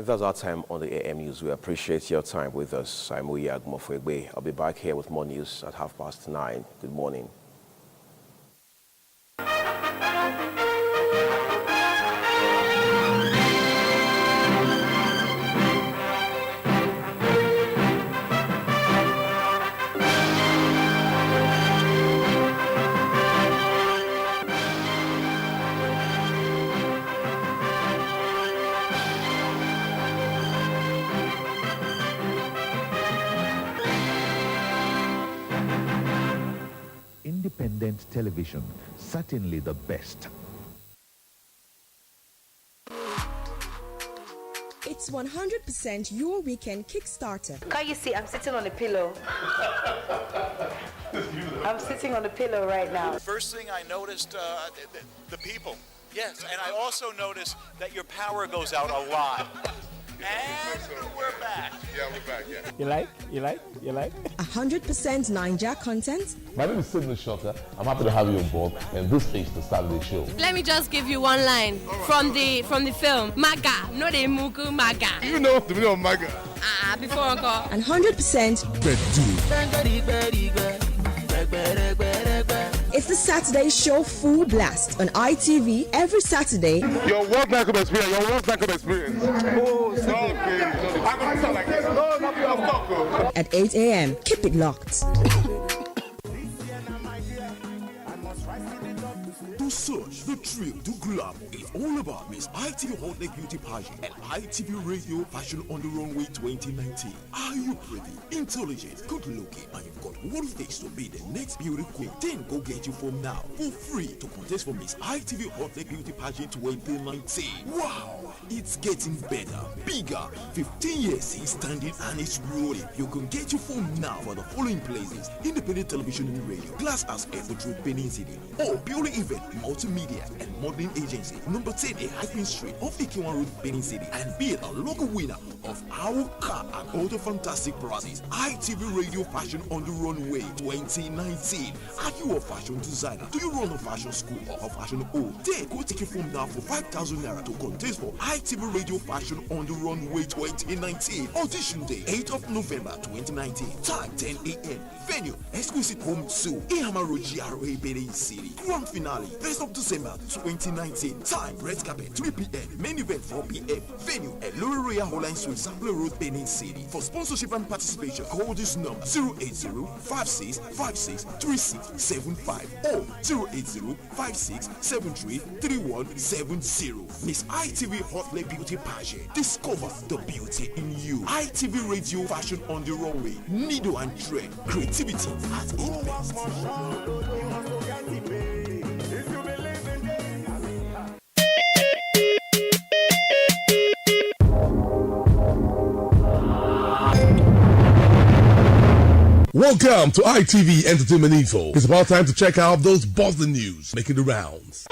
That's our time on the AM News. We appreciate your time with us. I'm Uya Agumofwegbe. I'll be back here with more news at 9:30. Good morning. Independent television, certainly the best. It's 100% your weekend Kickstarter. Can't you see I'm sitting on a pillow? I'm sitting on a pillow right now. First thing I noticed, the people. Yes, and I also noticed that your power goes out a lot. And we're back. Yeah, we're back, yeah. You like? 100% Ninja content. My name is Sidney Shelter. I'm happy to have you on board, and this is the Saturday show. Let me just give you one line from the film. Maga, no de mugu maga. You know the meaning of Maga. Before encore. And 100% It's the Saturday show full blast on ITV every Saturday. Your world backup experience. Oh, okay. I'm going to sound like this. No, not At 8 a.m. Keep it locked. The search, the thrill, the glam is all about Miss ITV Hot Leg Beauty Pageant and ITV Radio Fashion on the Runway 2019. Are you pretty, intelligent, good looking, and you've got what it takes to be the next beauty queen? Then go get your form now for free to contest for Miss ITV Hot Leg Beauty Pageant 2019. Wow, it's getting better, bigger. 15 years since standing and it's rolling. You can get your form now for the following places: Independent Television and Radio, Glass as Airport Road, Benin City, or Purely Event Multimedia and Modeling Agency, number 10 Hyphen Street off Ikiwan Road, Benin City, and be a local winner of our car and other fantastic prizes. ITV Radio Fashion on the Runway 2019. Are you a fashion designer? Do you run a fashion school or a fashion home? Then go take your form now for 5,000 naira to contest for ITV Radio Fashion on the Runway 2019. Audition day 8th of November 2019. Time 10 a.m. Venue Exquisite Home 2 Ihama Road, GRA, Benin City. Grand finale 1st of December 2019. Time red carpet 3 p.m. Main event 4 p.m. Venue at Lower Royal Holland Suite, Sample Road, Benin City. For sponsorship and participation, call this number 080-5656-3675 or 080-5673-3170. Miss ITV Hot Leg Beauty Pageant. Discover the beauty in you. ITV Radio Fashion on the Runway. Needle and thread. Creativity at its best. Welcome to ITV Entertainment Info. It's about time to check out those buzzing news making the rounds.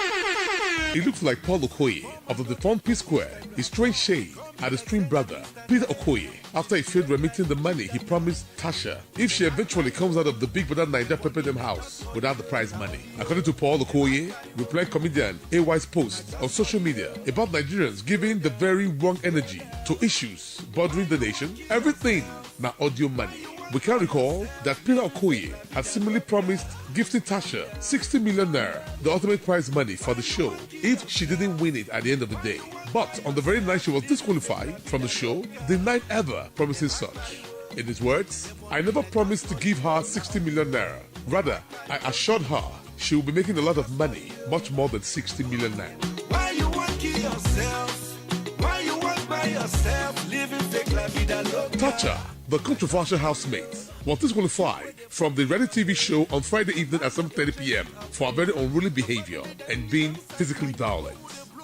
It looks like Paul Okoye of the defunct P-Square is throwing shade at his twin brother, Peter Okoye, after he failed remitting the money he promised Tasha if she eventually comes out of the Big Brother Naija Pepper house without the prize money. According to Paul Okoye, replying comedian AY's post on social media about Nigerians giving the very wrong energy to issues bothering the nation, everything now audio money. We can recall that Peter Okoye had similarly promised gifting Tasha 60 million naira, the ultimate prize money for the show, if she didn't win it at the end of the day. But on the very night she was disqualified from the show, denied ever promising such. In his words, I never promised to give her 60 million naira. Rather, I assured her she will be making a lot of money, much more than 60 million naira. Why you working yourself? Why you work by yourself? Living fake la vida loca. Tasha, the controversial housemate, was disqualified from the reality TV show on Friday evening at 7:30 p.m. for a very unruly behavior and being physically violent.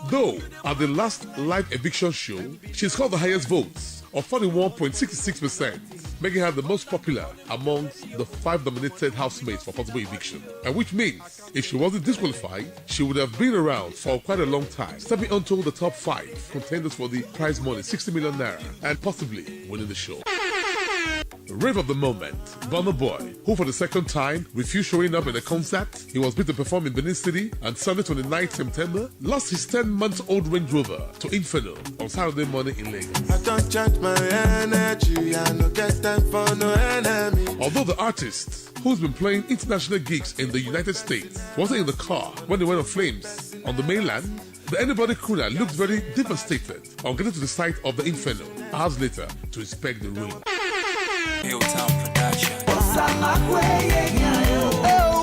Though, at the last live eviction show, she scored the highest votes of 41.66%, making her the most popular amongst the 5 nominated housemates for possible eviction. And which means, if she wasn't disqualified, she would have been around for quite a long time, stepping onto the top 5 contenders for the prize money, 60 million naira, and possibly winning the show. Rave of the moment, Burna Boy, who for the second time refused showing up in a concert he was meant to perform in Benin City on Sunday 29th September, lost his 10-month-old Range Rover to Inferno on Saturday morning in Lagos. I don't charge my energy, I no get time for no enemy. Although the artist, who's been playing international gigs in the United States, wasn't in the car when they went on flames on the mainland, the Anybody crooner looked very devastated on getting to the site of the Inferno hours later to inspect the ruin.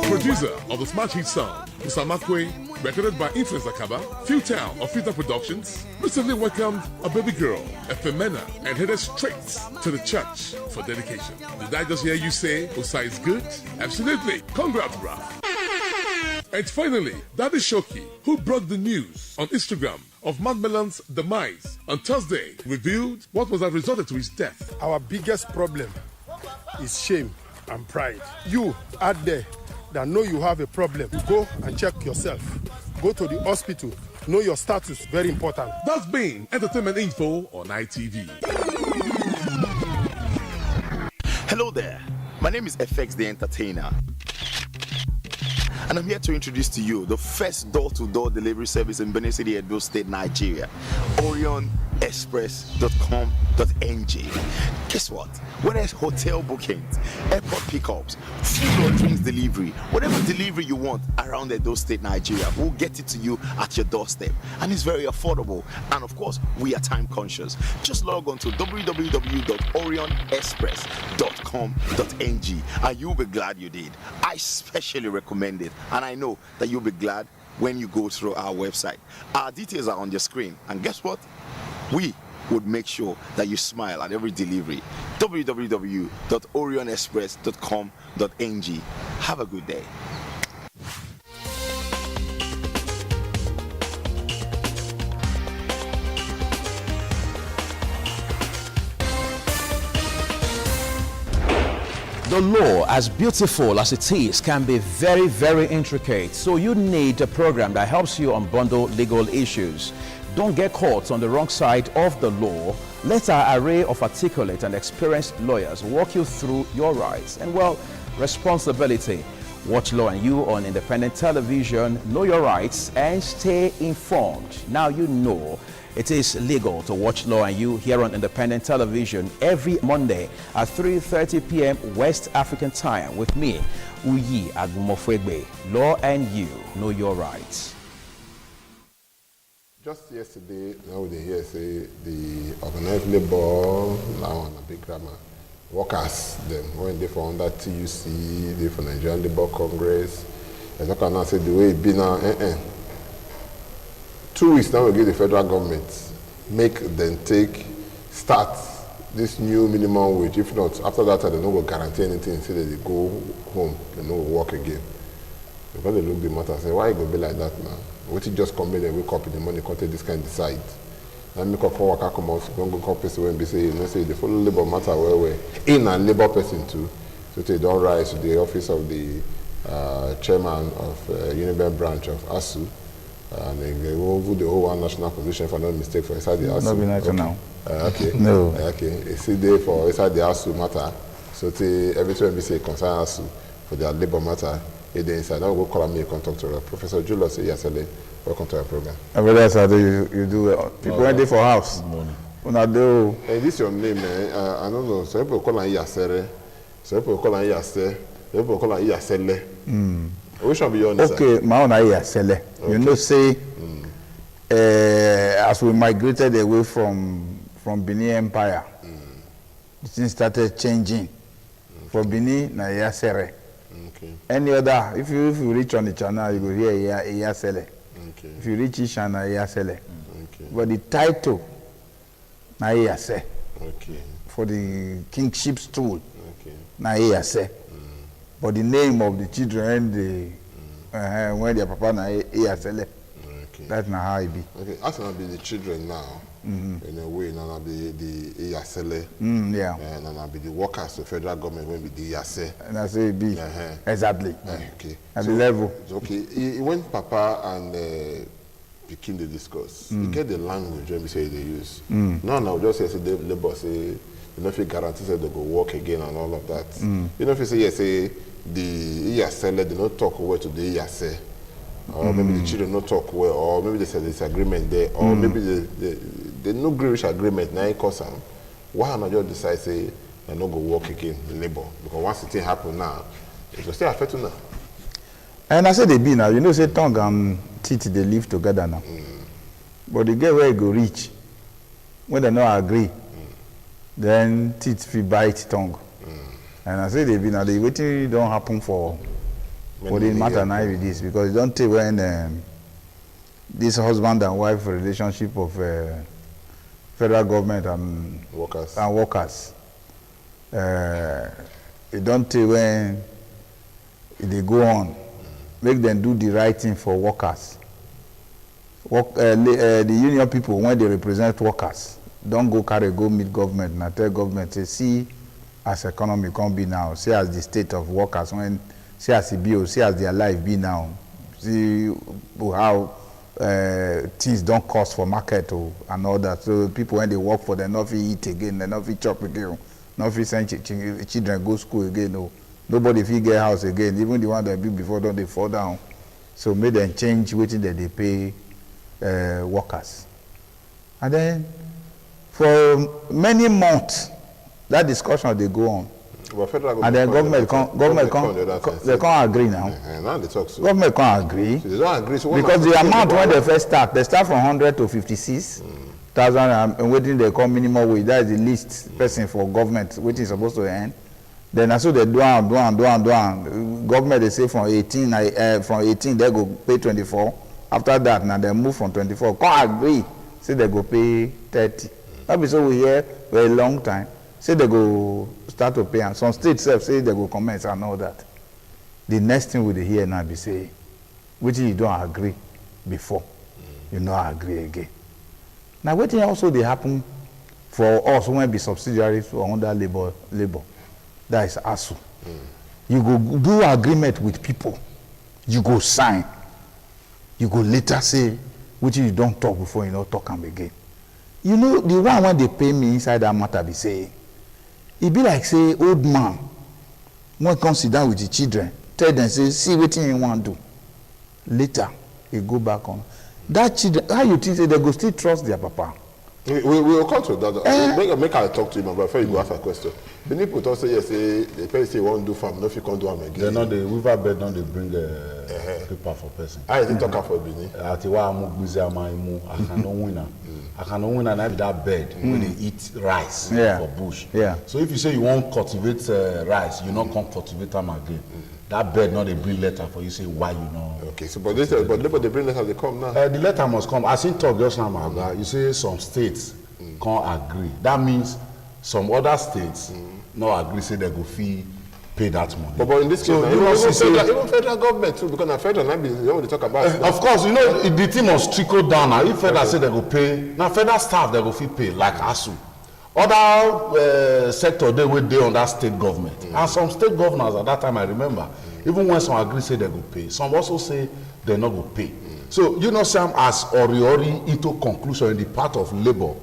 Producer of the smash hit song, Usamakwe, recorded by Influencer Kaba, Town of Filter Productions, recently welcomed a baby girl, a femena, and headed straight to the church for dedication. Did I just hear you say, Usa is good? Absolutely. Congrats, bruh. And finally, Daddy Shoki, who broke the news on Instagram of Mad Melon's demise on Thursday, revealed what was that resulted to his death. Our biggest problem is shame and pride. You out there that know you have a problem, go and check yourself. Go to the hospital. Know your status, very important. That's been Entertainment Info on ITV. Hello there, my name is FX the Entertainer. And I'm here to introduce to you the first door-to-door delivery service in Benin City, Edo State, Nigeria. OrionExpress.com.ng. Guess what? Whether it's hotel bookings, airport pickups, food or drinks delivery, whatever delivery you want around Edo State, Nigeria, we'll get it to you at your doorstep. And it's very affordable. And of course, we are time conscious. Just log on to www.orionexpress.com.ng and you'll be glad you did. I especially recommend it. And I know that you'll be glad when you go through our website. Our details are on your screen. And guess what? We would make sure that you smile at every delivery. www.orionexpress.com.ng. Have a good day. The law, as beautiful as it is, can be very, very intricate. So you need a program that helps you unbundle legal issues. Don't get caught on the wrong side of the law. Let our array of articulate and experienced lawyers walk you through your rights and, well, responsibility. Watch Law and You on independent television. Know your rights and stay informed. Now you know it is legal to watch Law and You here on independent television every Monday at 3:30 p.m. West African time with me, Uyi Agumofwegbe. Law and You, know your rights. Just yesterday, now they hear say the organized labor now on a big grammar. Workers, them when they for under TUC, they for Nigerian Labour Congress. As I can now say the way it be now, 2 weeks now we give the federal government make them start this new minimum wage. If not, after that they don't go guarantee anything. Say that they go home, they no work again. Because they look the matter and say, why it go be like that now? What you just come in and wake up in the morning, content this kind of decide. And make up for work, come out, don't go call person when be say, say they follow labor matter where in and labor person too. So they don't rise to the office of the chairman of Uniben branch of ASU. And they go over the whole one national position for no mistake for inside the ASU. Not be national now. Okay. No. Okay. It's there for inside the ASU matter. So every time we say concern ASU for their labor matter. Inside. Now we'll call me a contractor. Professor Julius Iyasele, welcome to our program. Every day you do people went there for house. When I do. Hey, this is your name, man. I don't know. So people call Iyasele. So people call Iyasele. So people call Iyasele. Which one be your name? Okay, my own Iyasele. Okay. You know, say as we migrated away from Benin Empire, things started changing. For Benin, na Iyasele. Okay. Any other, if you reach on the channel, you go hear Iyasele. Okay. If you reach Ishana, Iyasele. Okay. But the title, na Iyase. Okay. For the kingship stool, okay. Na Iyase. But the name of the children, when their papa na Iyasele. Okay. That's not how it be. Okay. That's gonna be the children now. In a way, now be the Iyasele. Yeah. And now be the workers, the federal government will be the Iyase. And that's it be. Uh-huh. Exactly. Okay. At the level. Okay. When Papa and begin to discuss. You get the language when we say they use. No, just say the labor say, you know, if you guarantee that they go work again and all of that. You know, if you say, yes, say the ESL, they don't talk well to the ESL. Or maybe the children don't talk well, or maybe there's a disagreement there, or maybe the no Greenish agreement, now it cause them. Why not just decide, say, they not go work again in labor? Because once the thing happen now, it will still affect you now. And I say they be now, you know, say tongue and teeth, they live together now. But they get where it go reach. When they not agree, then teeth fi bite tongue. And I say they be now, the waiting don't happen for the matter now with this, because you don't tell when this husband and wife relationship of federal government and workers. You don't tell when they go on, make them do the right thing for workers. The union people, when they represent workers, don't go meet government and tell government, say, see as economy can be now, see as the state of workers, when see as it be, see as their life be now, see how things don't cost for market and all that. So people, when they work for them, not eat again, they not chop again, not send children go school again. Nobody fit get house again. Even the one that built before, don't they fall down. So make them change waiting that they pay workers. And then for many months, that discussion they go on. And then government can't agree now. Now they talk so. Government can't agree. So they don't agree. So because the amount when they first start, they start from 100 to 56,000 and waiting they call minimum wage. That is the least person for government, which is supposed to end. Then as so they do. Government they say from 18 they go pay 24. After that now they move from 24. Can't agree. Say they go pay 30. That be so we hear for a long time. Say they go start to pay, and some states say they go commence and all that. The next thing we hear now be say, which you don't agree before, you not agree again. Now what also they happen for us when be subsidiaries for under labor. That is ASU. You go do agreement with people, you go sign, you go later say, which you don't talk before, you not talk them again. You know, the one when they pay me inside that matter be say, it be like say old man when come sit down with the children, tell them say, see what you want to do. Later, he go back on. That children, how you think say they go still trust their papa? We will come to that. Make I talk to him, but before you go ask a question. The people talk say yes, the person say won't do farm, no if you can't do them again. They're not the weaver bed, don't they bring paper for person. I didn't talk for Benin. Atiwa amu busy amaimu, I cannot win. I cannot win and have that bed when they eat rice for bush. Yeah. So if you say you won't cultivate rice, you not come cultivate them again. That bed not they bring letter for you say why you know. Okay, so but they bring letter they come now. The letter must come. As in talk just now, you say some states can't agree. That means some other states not agree say they go fee pay that money. But in this case, even federal government too, because the federal they want to talk about. Of course, you know the thing must trickle down. Now if federal say they go pay, now federal staff they go fee pay like ASU. Other sector they will on that state government, and some state governors at that time I remember, even when some agree say they go pay, some also say they not go pay. So you know some as oriori into conclusion in the part of labor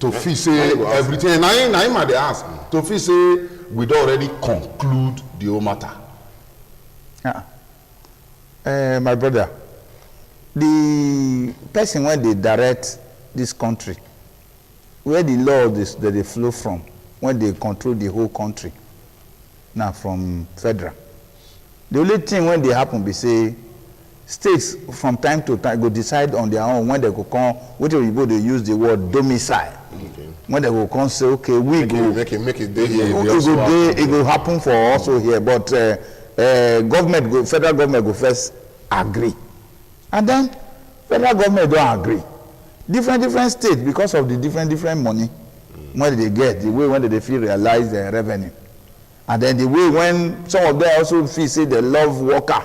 to feel say everything. Now they ask to feel say we don't already conclude the whole matter. My brother, the person when they direct this country, where the law that they flow from, when they control the whole country, now from federal. The only thing when they happen be say, states from time to time go decide on their own when they go come, which people they use the word domicile. Okay. When they go come say, okay, we go make it day here. It will happen for also here, but federal government go first agree, and then federal government don't agree. Different states because of the different money when they get, the way when they feel realize their revenue, and then the way when some of them also feel say they love worker,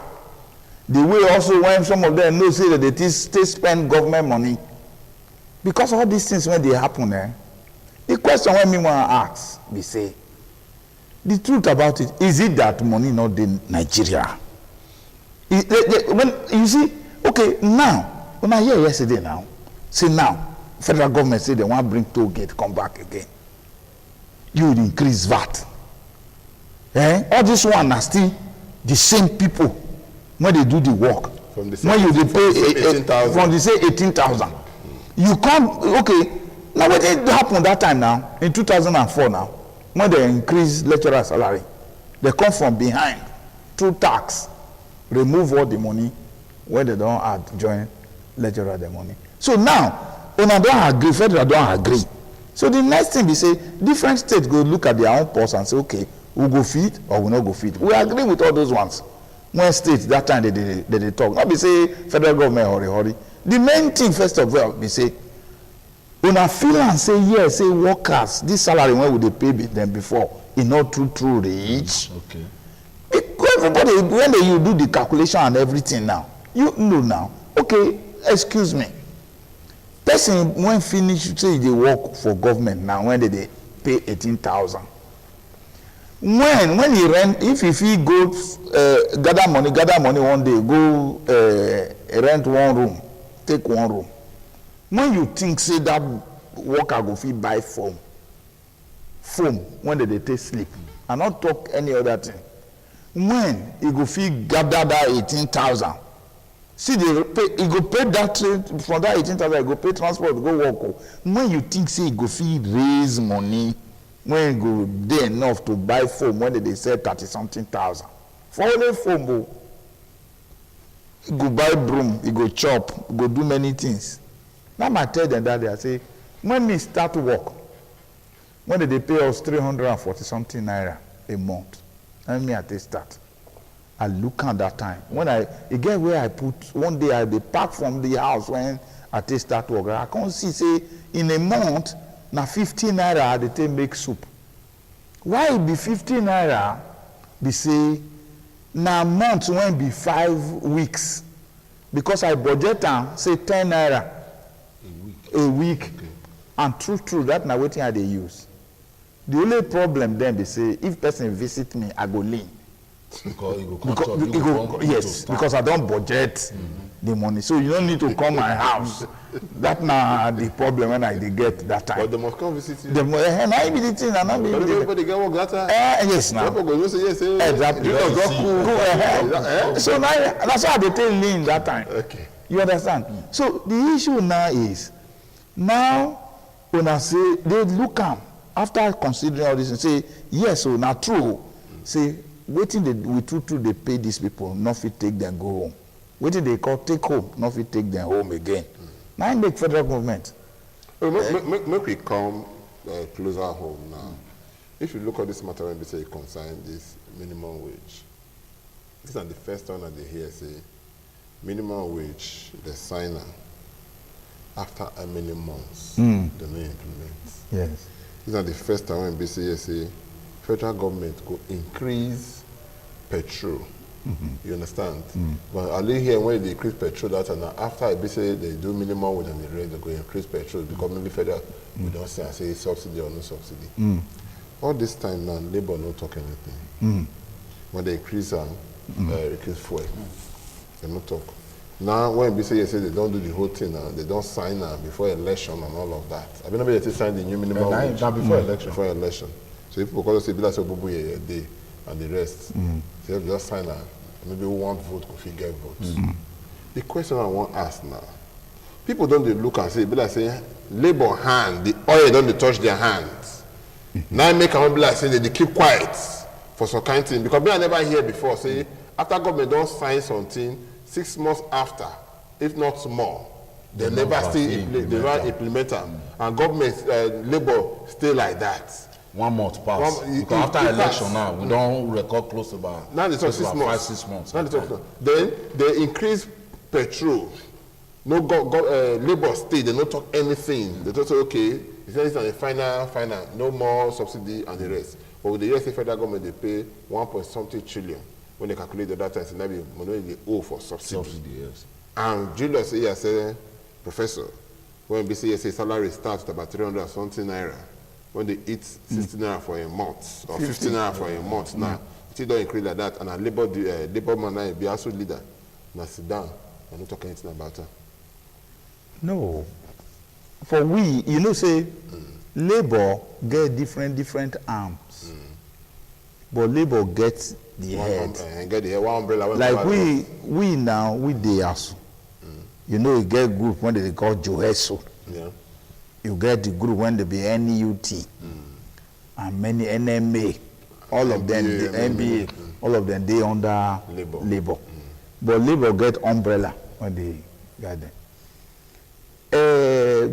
the way also when some of them know say that they still spend government money. Because all these things when they happen, the question when me want to ask, we say, the truth about it, is it that money not in Nigeria? When you see, okay, now When I hear yesterday now, say now, federal government say they want to bring toll gate, come back again. You will increase VAT. All this one are still the same people when they do the work. From the when you they pay 18,000. From the say 18,000. You come, okay, now what did happen that time now, in 2004 now, when they increase lecturer salary, they come from behind, through tax, remove all the money, when they don't add, join lecturer the money. So now, when I don't agree, federal don't agree. So the next thing we say, different states go look at their own pulse and say, okay, we'll go feed or we'll not go feed. We agree with all those ones. When states, that time they talk. Not be say federal government hurry. The main thing, first of all, we say, when I feel and say, yes, say workers, this salary, when would they pay them before? It's not true reach. Okay. Everybody, when you do the calculation and everything now, you know now, okay, excuse me. Person when finish, say they work for government now, when they pay 18,000. When he rent, if he go gather money one day, go rent one room, take one room. When you think say that worker go fit buy foam when they take sleep, and not talk any other thing. When he go fit gather that 18,000, see they pay, he go pay that from that 18,000, he go pay transport, go work. When you think say he go fit raise money, when he go dey enough to buy foam when they sell 30-something thousand, for only foam, he go buy broom, he go chop, he go do many things. Now I tell them that I say, when we start work, when they pay us 340-something naira a month, and me at the start, I look at that time. When again where I put, one day I be packed from the house when I take start work. I can't see, say, in a month, now 15 naira they take make soup. Why it be 15 naira? They say, now month when be 5 weeks. Because I budget and say 10 naira a week. Okay. And true, that now what I they use. The only problem then they say, if person visit me, I go lean. Because I don't budget the money. So you don't need to come my house. That now the problem when I get that time. But they must come visit you. Everybody get work that time. Yes, now. Exactly. So now that's why they tell lean that time. Okay. You understand? So the issue now is, now when I say they look am after considering all this and say yes, so now true. Say waiting we true they pay these people, not fit take them go home. Waiting they call take home, not fit take them home again. Now I make federal government. Make we come closer home now. If you look at this matter when we say concern this minimum wage, this is the first time that they hear say minimum wage the signer after how many months they may implement. Yes. This is the first time when BCA say federal government go increase petrol. You understand? But I live here when they increase petrol that and after BCA they do minimum wage and the rate they go increase petrol because maybe federal we don't say subsidy or no subsidy. All this time now Labour no talk anything. When they increase increase fuel, they no talk. Now when BCA say they don't do the whole thing now, they don't sign before election and all of that. I mean, they sign the new minimum wage before election. Before election. So if people call us say bila say bubu a day and the rest, they just sign maybe one vote could get votes. The question I want to ask now, people don't they look and say bila say Labour hand, the oil don't they touch their hands. Now I make them bila say they keep quiet for some kind of thing because I never hear before say after government don't sign something 6 months after, if not more, they never still implement them. And government, Labour stay like that. 1 month pass. Because after election now, we don't record close about now they talk 6 months. 6 months. Now they talk. Then they increase petrol. No Labour stay, they don't talk anything. They just say, okay, it's on the final, no more subsidy and the rest. But with the US federal government, they pay 1.something trillion. When they calculate the data, it's maybe money they owe for subsidy. Yes. And Julius here said, Professor, when BCA say salary starts at about 300 something naira, when they eat 60 naira for a month or 50 naira for a month now, it don't increase like that. And a labor man be also leader. Now sit down, I don't talk anything about her. No. For we, you know, say, labor get different arms. But labor gets the head. And get the head, one umbrella. Like we now, we dey ASU. You know, you get group when they call Joheso. Yeah. You get the group when they be NUT. And many NMA. All of them, the NBA, all of them, they under labor. But labor get umbrella when they get them.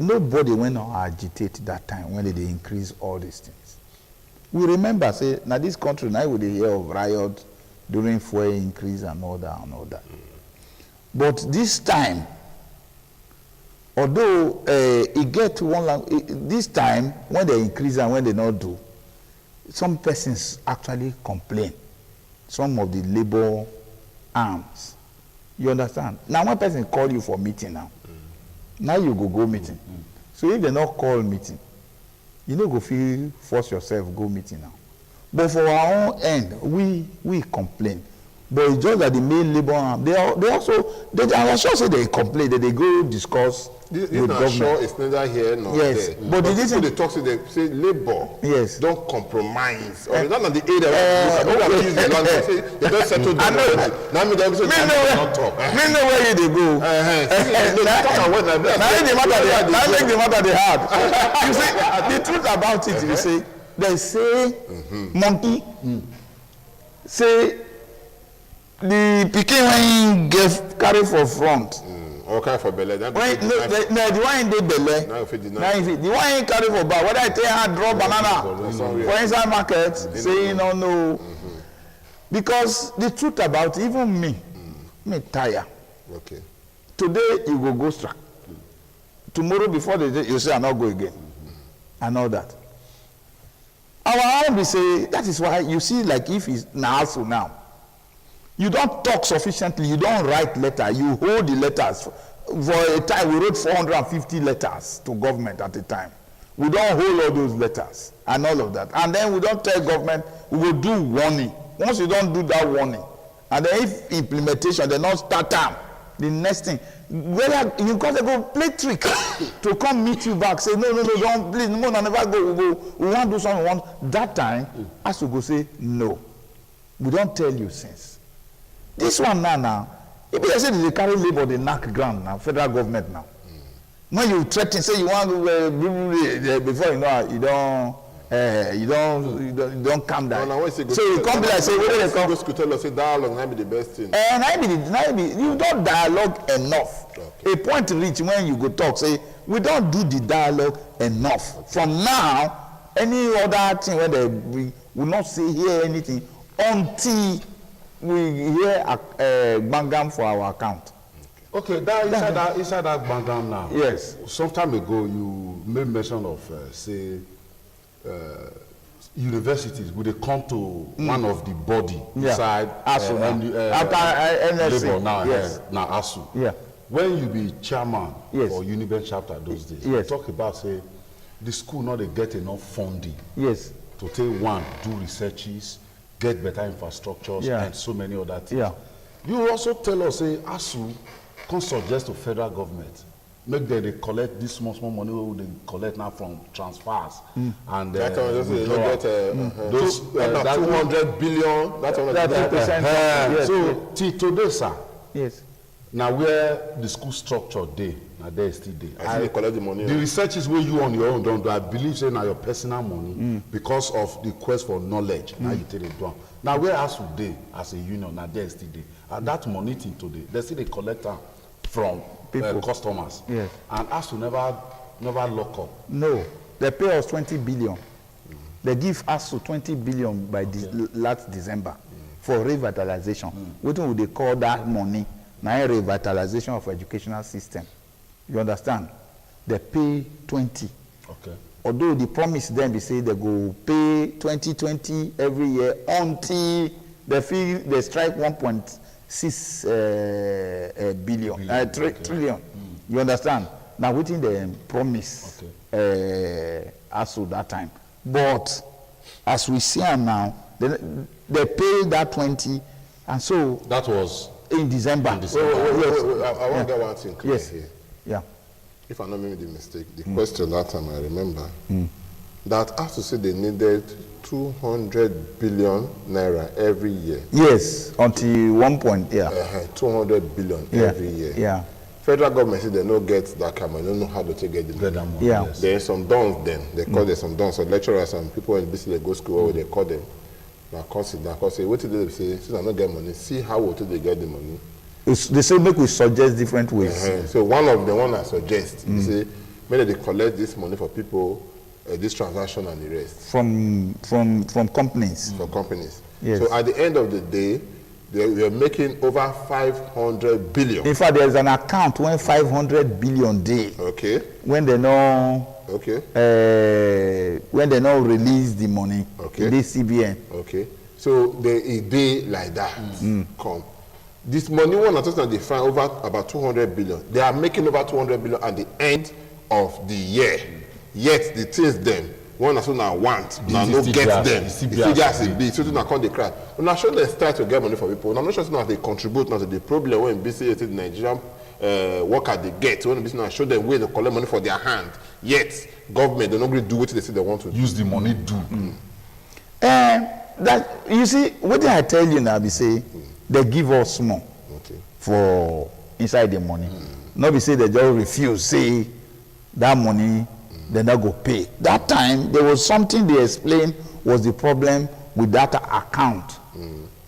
Nobody went on agitate that time when they increase all these things. We remember, say, now this country, now we hear of riot during fuel increase and all that and all that. But this time, although it get this time, when they increase and when they not do, some persons actually complain. Some of the labor arms. You understand? Now one person call you for meeting now. Now you go meeting. So if they not call meeting, you know go feel force yourself go meeting now. But for our own end, we complain. But it's just that the main labor arm, they are sure say they complain, that they go discuss this with government. Sure it's neither here nor there. But they talk to they say labor. Yes. Don't compromise. Or not on the aid use the language. They don't settle down. Now me they say not talk. Me know where they go. Now make the matter they hard. You see, the truth about it, you say, they say monkey say the pikin when get carry for front. Okay, for belly. The one in the belly. The one in carry for back. Whether I tell her draw banana for inside market, say no no. Because the truth about even me tire. Okay. Today you go strike. Tomorrow before the day you say I not go again. And all that. Our own be say that is why you see like if it's now. You don't talk sufficiently, you don't write letter, you hold the letters. For a time, we wrote 450 letters to government at a time. We don't hold all those letters and all of that. And then we don't tell government, we will do warning. Once you don't do that warning, and then if implementation, they don't start time, the next thing, whether you got to go play trick to come meet you back, say, no, don't, please, no, never go, we want to do something, we want. That time, has to go say, no. We don't tell you since. This one now, if they say they carry labor, they knock ground now, federal government now. When you threaten, say you want to before you know you don't calm down. So you come like say whether they come. Go tell us say dialogue might be the best thing. You don't dialogue enough. Okay. A point reach when you go talk, say we don't do the dialogue enough. Okay. From now, any other thing where we will not say hear anything until we hear Bangam for our account. Okay, that inside that Bangam now. Yes. Some time ago, you made mention of universities. Would they come to one of the body inside ASU after NSC labor now? Yes. Now ASU. Yeah. When you be chairman for Uniben chapter those days, you talk about say the school not they get enough funding. Yes. To take one, do researches, get better infrastructures, and so many other things. Yeah. You also tell us, say, ASU can suggest to federal government, make them they collect this small money they collect now from transfers. And that those 200 billion, that's 30%. So, till today, sir. Yes. Now where the school structure day, now there is still day. I collect the money. The research is where you on your own don't do. I believe say now your personal money because of the quest for knowledge. Now you take it down. Now where ASU day as a union, now there is still day. And that money till today, they still they collect from customers. Yes. And ASU never lock up. No, they pay us 20 billion. They give ASU 20 billion by last December for revitalization. What would they call that money? Now revitalization of educational system. You understand? They pay 20. Okay. Although the promise then they say they go pay 20 every year until they feel they strike 1.6 trillion. You understand? Now within the promise ASU that time. But as we see now, they pay that 20, and so that was in December. I want to get one thing clear here. Yeah. if I not made the mistake, the question that time I remember, that has to say they needed 200 billion naira every year. Yes, until 200 billion every year. Yeah. Federal government said they don't get that kind of money, don't know how to take it. Money. Yeah. Yes. There are some dons then, they call them some dons, so lecturers and people in BC, they go school, what they call them. Now, cause what did they say? Since I don't get money, see how will they get the money. They say make we suggest different ways. So one of the one I suggest, they say, maybe they collect this money for people, this transaction and the rest. From companies. From companies. Yes. So at the end of the day, they were making over 500 billion. In fact, there's an account when 500 billion day. Okay. When they know. Okay. When they know release the money. Okay. The CBN. Okay. So a day like that come. This money one I they find over about 200 billion. They are making over 200 billion at the end of the year. Yet the things them one as soon as want now no get them. It's just a bit. So now come they cry. When I show they start to get money for people. I'm not sure now they contribute now to the problem when BC the Nigerian worker they get. When BC now show them where they collect money for their hand. Yet government they not really do what they say they want to use the money do. That you see what did I tell you now? Be say they give us small for inside the money. Not be say they just refuse say that money they not go pay. That time there was something they explained was the problem with that account.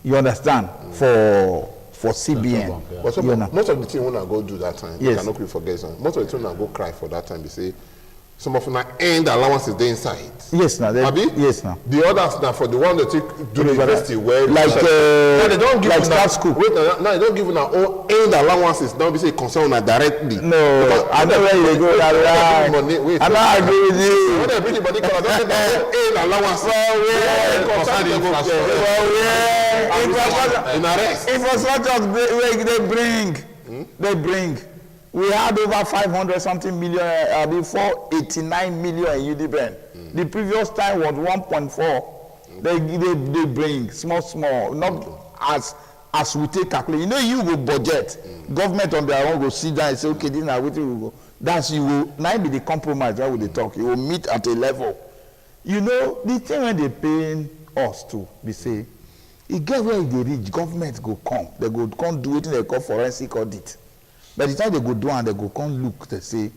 You understand? For CBN. But so most of the thing when I go do that time, yes. I cannot forget some. Most of the time when I go cry for that time, they say some of my end allowances they inside. Yes, now. Yes, now. The others now for the one that take do the university where like no, they don't give like staff school. Wait, no, they don't give now all end allowances. Don't be say concern directly. No, because I know where you go. I know I agree with you. When they bring the money, they don't give end allowance. Infrastructure they bring. We had over 500 something million before 89 million in UD Benin. The previous time was 1.4. They bring small, not as we take calculate. You know, you go budget. Government on their own go sit down and say, okay, this is how we go. That's you will now be the compromise. Why would they talk? You will meet at a level. You know, the thing when they paying us to be say, it get where they reach. Government go come. They go come do it. They call forensic audit. By the time they go do and they go come look, they say,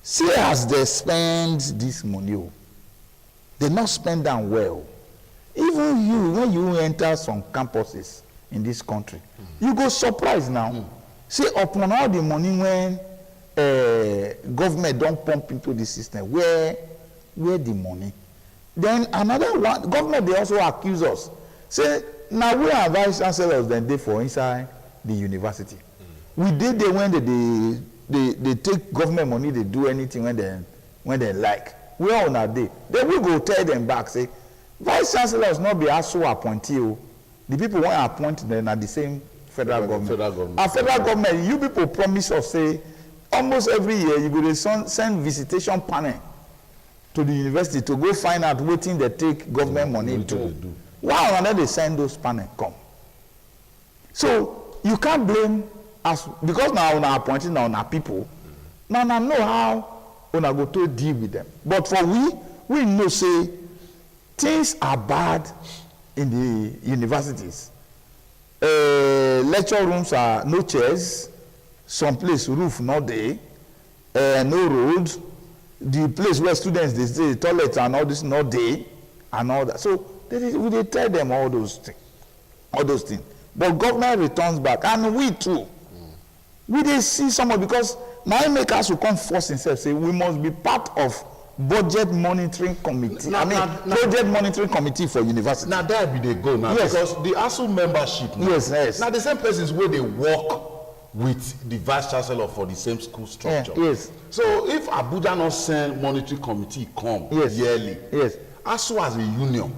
see as they spend this money, they not spend them well. Even you, when you enter some campuses in this country, you go surprised now. See, upon all the money when government don't pump into the system, where the money? Then another one, government, they also accuse us. Say, now we are vice chancellors, then they for inside the university. We did they when they take government money, they do anything when they like. We are on our day. Then we go tell them back, say, vice chancellors not be also appointee. The people want to appoint them at the same federal government. Our federal government, you people promise us say, almost every year you go to send visitation panel to the university to go find out what thing they take government money to. Wow, and then they send those panel come. So you can't blame us because now we are appointing now our people. Now know how we are going to deal with them. But for we know say things are bad in the universities. Lecture rooms are no chairs, some place roof not there, no roads. The place where students they stay, the toilets and all this not there, and all that. So we tell them all those things. But government returns back, and we too. We dey see someone because now make us who come force himself say we must be part of budget monitoring committee. Project monitoring committee for university. Now there be they go now because the ASU membership. Now, yes. Now the same places where they work with the vice chancellor for the same school structure. Yes. So if Abuja not send monitoring committee come yearly, ASU as a union,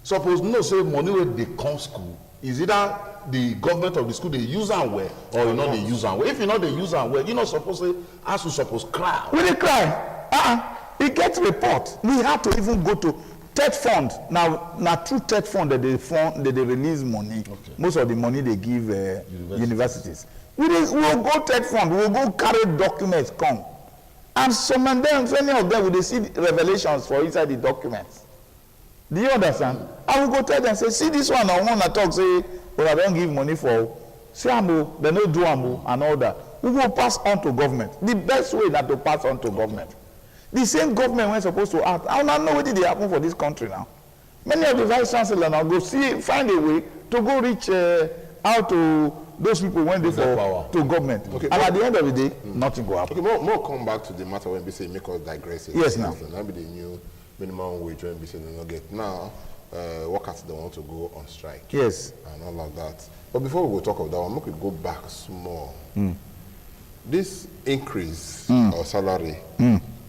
suppose no say money where they come school is either the government of the school they use them well or you know they use them well. If you know they use them well, you not supposed to ASU supposed cry. We dey cry. It gets report. We have to even go to TED fund. Now through TED fund that they release money. Okay. Most of the money they give universities. We will go TED fund. We will go carry documents come. And some of them, many of them, will they see revelations for inside the documents. Do you understand? I will go tell them, say, see this one, I want to talk, say, but I don't give money for, say, they no do amo, and all that. We will pass on to government. The best way that to pass on to government. The same government we're supposed to act. I don't know what did they happen for this country now. Many of the vice chancellors now go find a way to go reach out to those people when they for to government. Okay, and at the end of the day, nothing go happen. Okay, more come back to the matter when we say make us digress. Yes, now. That be the new minimum wage when we say they not get. Now, workers don't want to go on strike. Yes. And all of that. But before we go talk of that one, we could go back small. This increase of salary,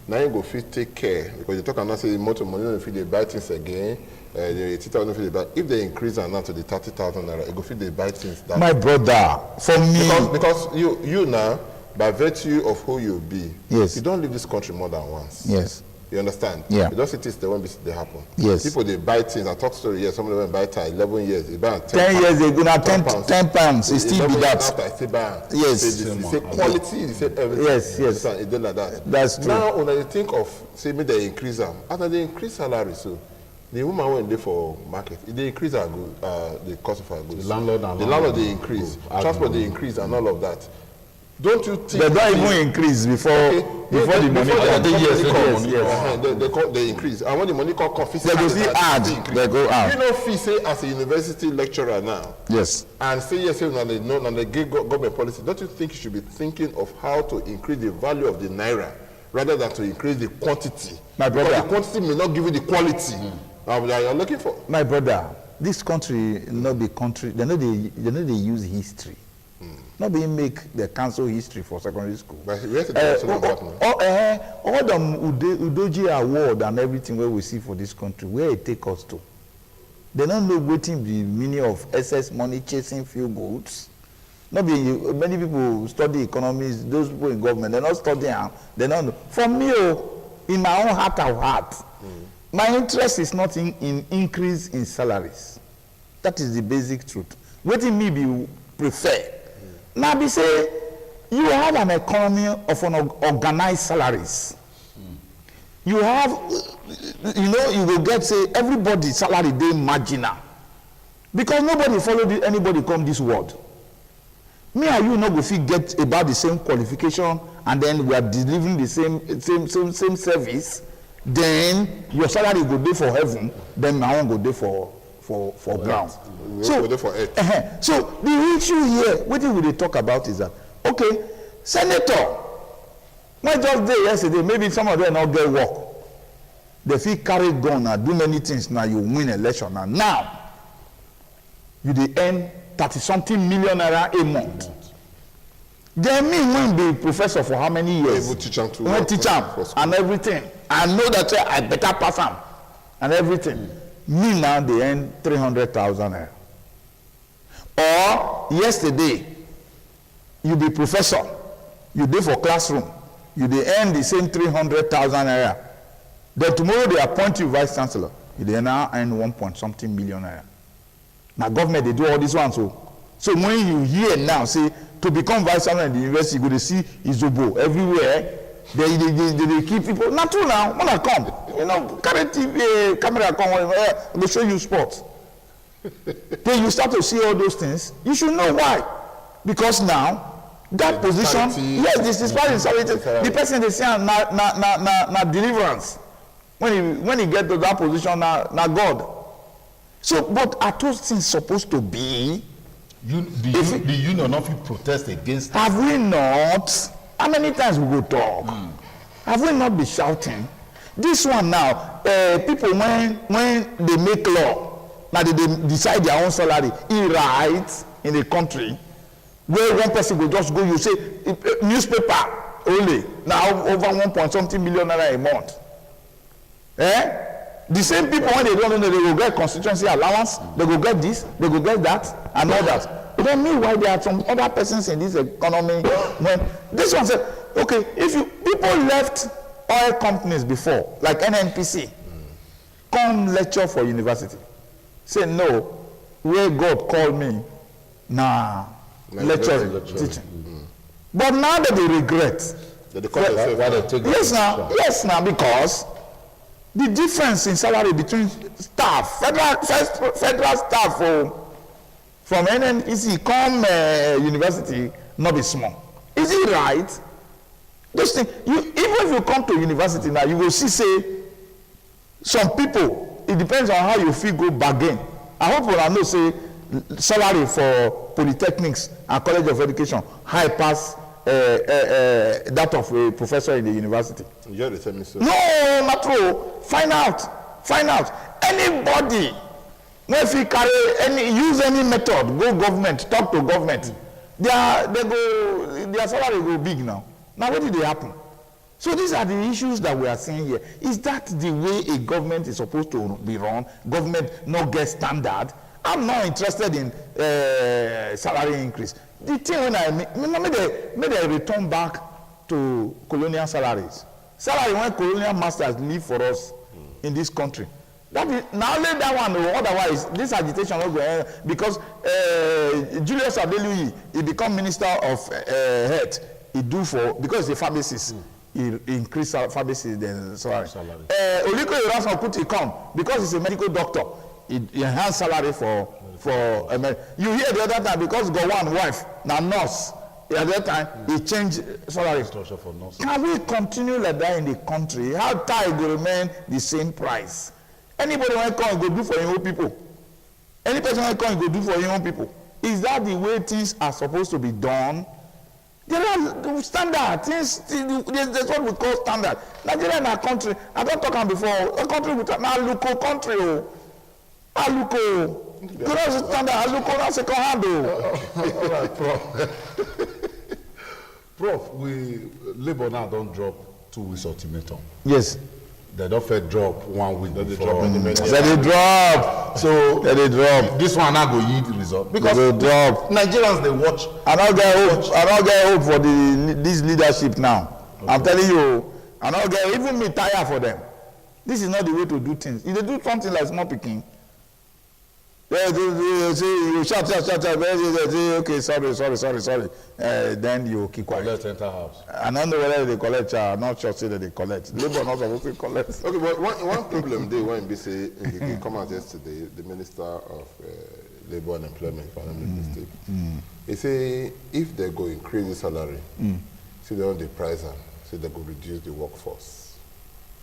now you go fit take care because you talk and not say motor money don't fit they buy things again. The 80,000 fit they buy. If they increase and now to the 30,000 naira, you go fit they buy things. That my brother, for me, because you now, by virtue of who you be, yes, you don't leave this country more than once. Yes. You understand? Yeah. You don't see things that won't they happen. Yes. People they buy things. I talk story here. Somebody went buy tie 11 years. They buy 10 years. They go now 10 pounds. It still be that. After I still buy. Yes. They say quality. They say everything. Yes. Yes. It did like that. That's true. Now when they think of say me they increase them after they increase salary, so the woman went there for market. They increase her good, the cost of her goods. The landlord they increase. Transport they increase and all of that. Don't you think they don't even increase before the money comes? They increase. And when the money comes, they go see add. They go out. You know, fee say as a university lecturer now. Yes. And say yes, and they know and they give government policy. Don't you think you should be thinking of how to increase the value of the naira rather than to increase the quantity? My brother, because the quantity may not give you the quality that you're looking for. My brother, this country not be country. They know they use history. Not being make the cancel history for secondary school. But we have to do something about all the Udoji award and everything where we see for this country, where it take us to. They don't know waiting the meaning of excess money chasing few goods. Not be many people study economics, those people in government, they're not studying, they don't know. For me, in my own heart of heart, my interest is not in increase in salaries. That is the basic truth. Waiting me be prefer. Now be say you have an economy of an organized salaries. You have, you will get say everybody salary they marginal because nobody follow anybody come this world. Me and you not go fit get about the same qualification and then we are delivering the same service. Then your salary go there for heaven. Then my own go there for ground. So the issue here, what we dey talk about is that okay, senator, when just there yesterday, maybe some of them not get work. They feel carry gun and do many things. Now you win election and now you dey earn 30-something million naira a month. Then me when be professor for how many years? When teach them and everything. I know that I better pass them and everything. Me now they earn 300,000 naira. Or yesterday, you be professor, you dey for classroom, you dey earn the same 300,000 naira. Then tomorrow they appoint you vice chancellor, you dey now earn 1-point-something million naira. Now government they do all this one so when you hear now say to become vice chancellor in the university, you go to see Izobo everywhere. They keep people. Not true now. When I come, carry TV, camera come. They show you sports. Then you start to see all those things. You should know why. Because now that position, yes, this is part of the person they say na deliverance. When he get to that position, na God. So, but are those things supposed to be? The union of you protest against? Have we not? How many times we go talk? Have we not been shouting? This one now, people when they make law, now they decide their own salary, right in the country, where one person will just go, you say, newspaper only, now over 1-point-something million naira a month. The same people when they don't know, they will get constituency allowance, they will get this, they will get that, and all that. But then meanwhile, there are some other persons in this economy when this one said, okay, if people left oil companies before, like NNPC, come lecture for university. Say no, where God called me, lecture teaching. But now that they regret, Yes, now, because the difference in salary between staff, federal staff from NNPC come university, not be small. Is it right? This thing, even if you come to university now, you will see, say, some people, it depends on how you feel, go bargain. I hope I know, say, salary for polytechnics and college of education high pass that of a professor in the university. You have to tell me so. No, not true. Find out. Anybody, if you use any method, go government, talk to government. Their salary go big now. Now what did they happen? So these are the issues that we are seeing here. Is that the way a government is supposed to be run? Government not get standard? I'm not interested in salary increase. The thing when may they return back to colonial salaries. Salary when colonial masters live for us in this country. That is, now let that one, otherwise this agitation will go because Julius Adeluyi, he become Minister of Health. He do for, because he's a pharmacist, he increase pharmacy then salary. Oliko Erasan Kuti come because he's a medical doctor. He enhance salary for you hear the other time because got one wife now nurse. The other time he changed salary. Can we continue like that in the country? How time will remain the same price? Anybody want to come and go do for your own people? Any person want to come and go do for your own people? Is that the way things are supposed to be done? There are standard things. There's what we call standard. Nigeria is a country. I don't talk about before. A country with an aluko country. Aluko. You know standard. Aluko not second hand. All right, Prof. Prof, Labour now don't drop 2 weeks ultimatum. Yes. They don't fair drop 1 week before. They drop. So they drop. This one now go yield result because they drop. Nigerians they watch. I don't get hope for this leadership now. Okay. I'm telling you, I don't get even me tired for them. This is not the way to do things. If they do something like small picking, they say shout. Okay, sorry. Then you keep quiet. Collect enter house. I don't know whether they collect. I'm not sure say that they collect. Labour not supposed to collect. Okay, but one problem they when they say they come out yesterday, the Minister of Labour and Employment, if I'm not mistaken, he say if they go increase the salary, see they don't the price them, say they go reduce the workforce.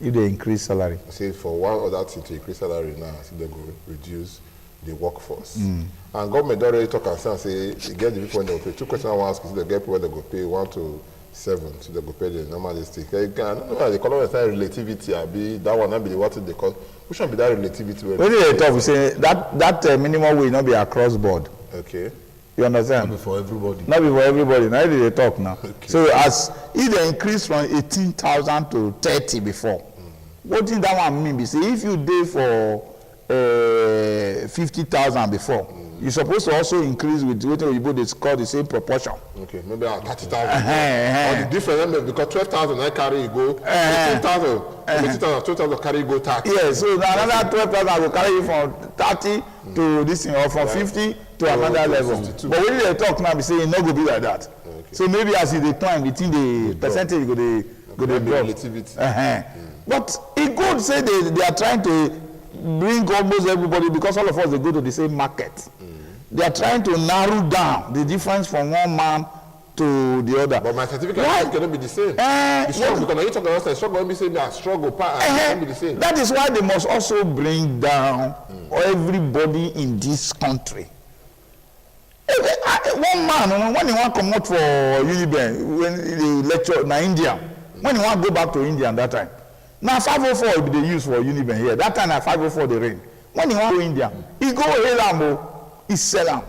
If they increase salary, say for one other thing to increase salary now, see they go reduce the workforce. And government already talk and say they get the people when they pay. 2 questions I want to ask is they get people when they go pay 1 to 7, so they go pay the normal mistake. I don't know why they call it relativity. I be that one. I be what they call. Which one be that relativity? When they talk, we say that minimum will not be across board. Okay. You understand? Not be for everybody. Not be for everybody. Now they talk now. Okay. So as if they increase from 18,000 to 30 before, what did that one mean? Be say if you did for 50,000 before, you're supposed to also increase with what they call the same proportion. Okay, maybe 30,000. Or the difference because 12,000 I carry you go, 18,000, 18,000, 12,000 carry you go 30. Yeah, so another 12,000 will carry you from 30 to this thing, or from 50 to another level. 52. But when they talk now, we say it not go be like that. Okay. So maybe as they climb, within the percentage go they drop. But it could say they are trying to bring almost everybody because all of us they go to the same market. They are trying to narrow down the difference from one man to the other. But my certificate cannot be the same. The struggle, because you talk about the struggle, be saying that struggle part can be the same. That is why they must also bring down everybody in this country. One man, when he want to come out for Uniben, when he lecture in India, when he want to go back to India at that time. Now 504 they use for Uniben here. That time at 504 they rain. When he want to go India, he go Elambo, he sell am.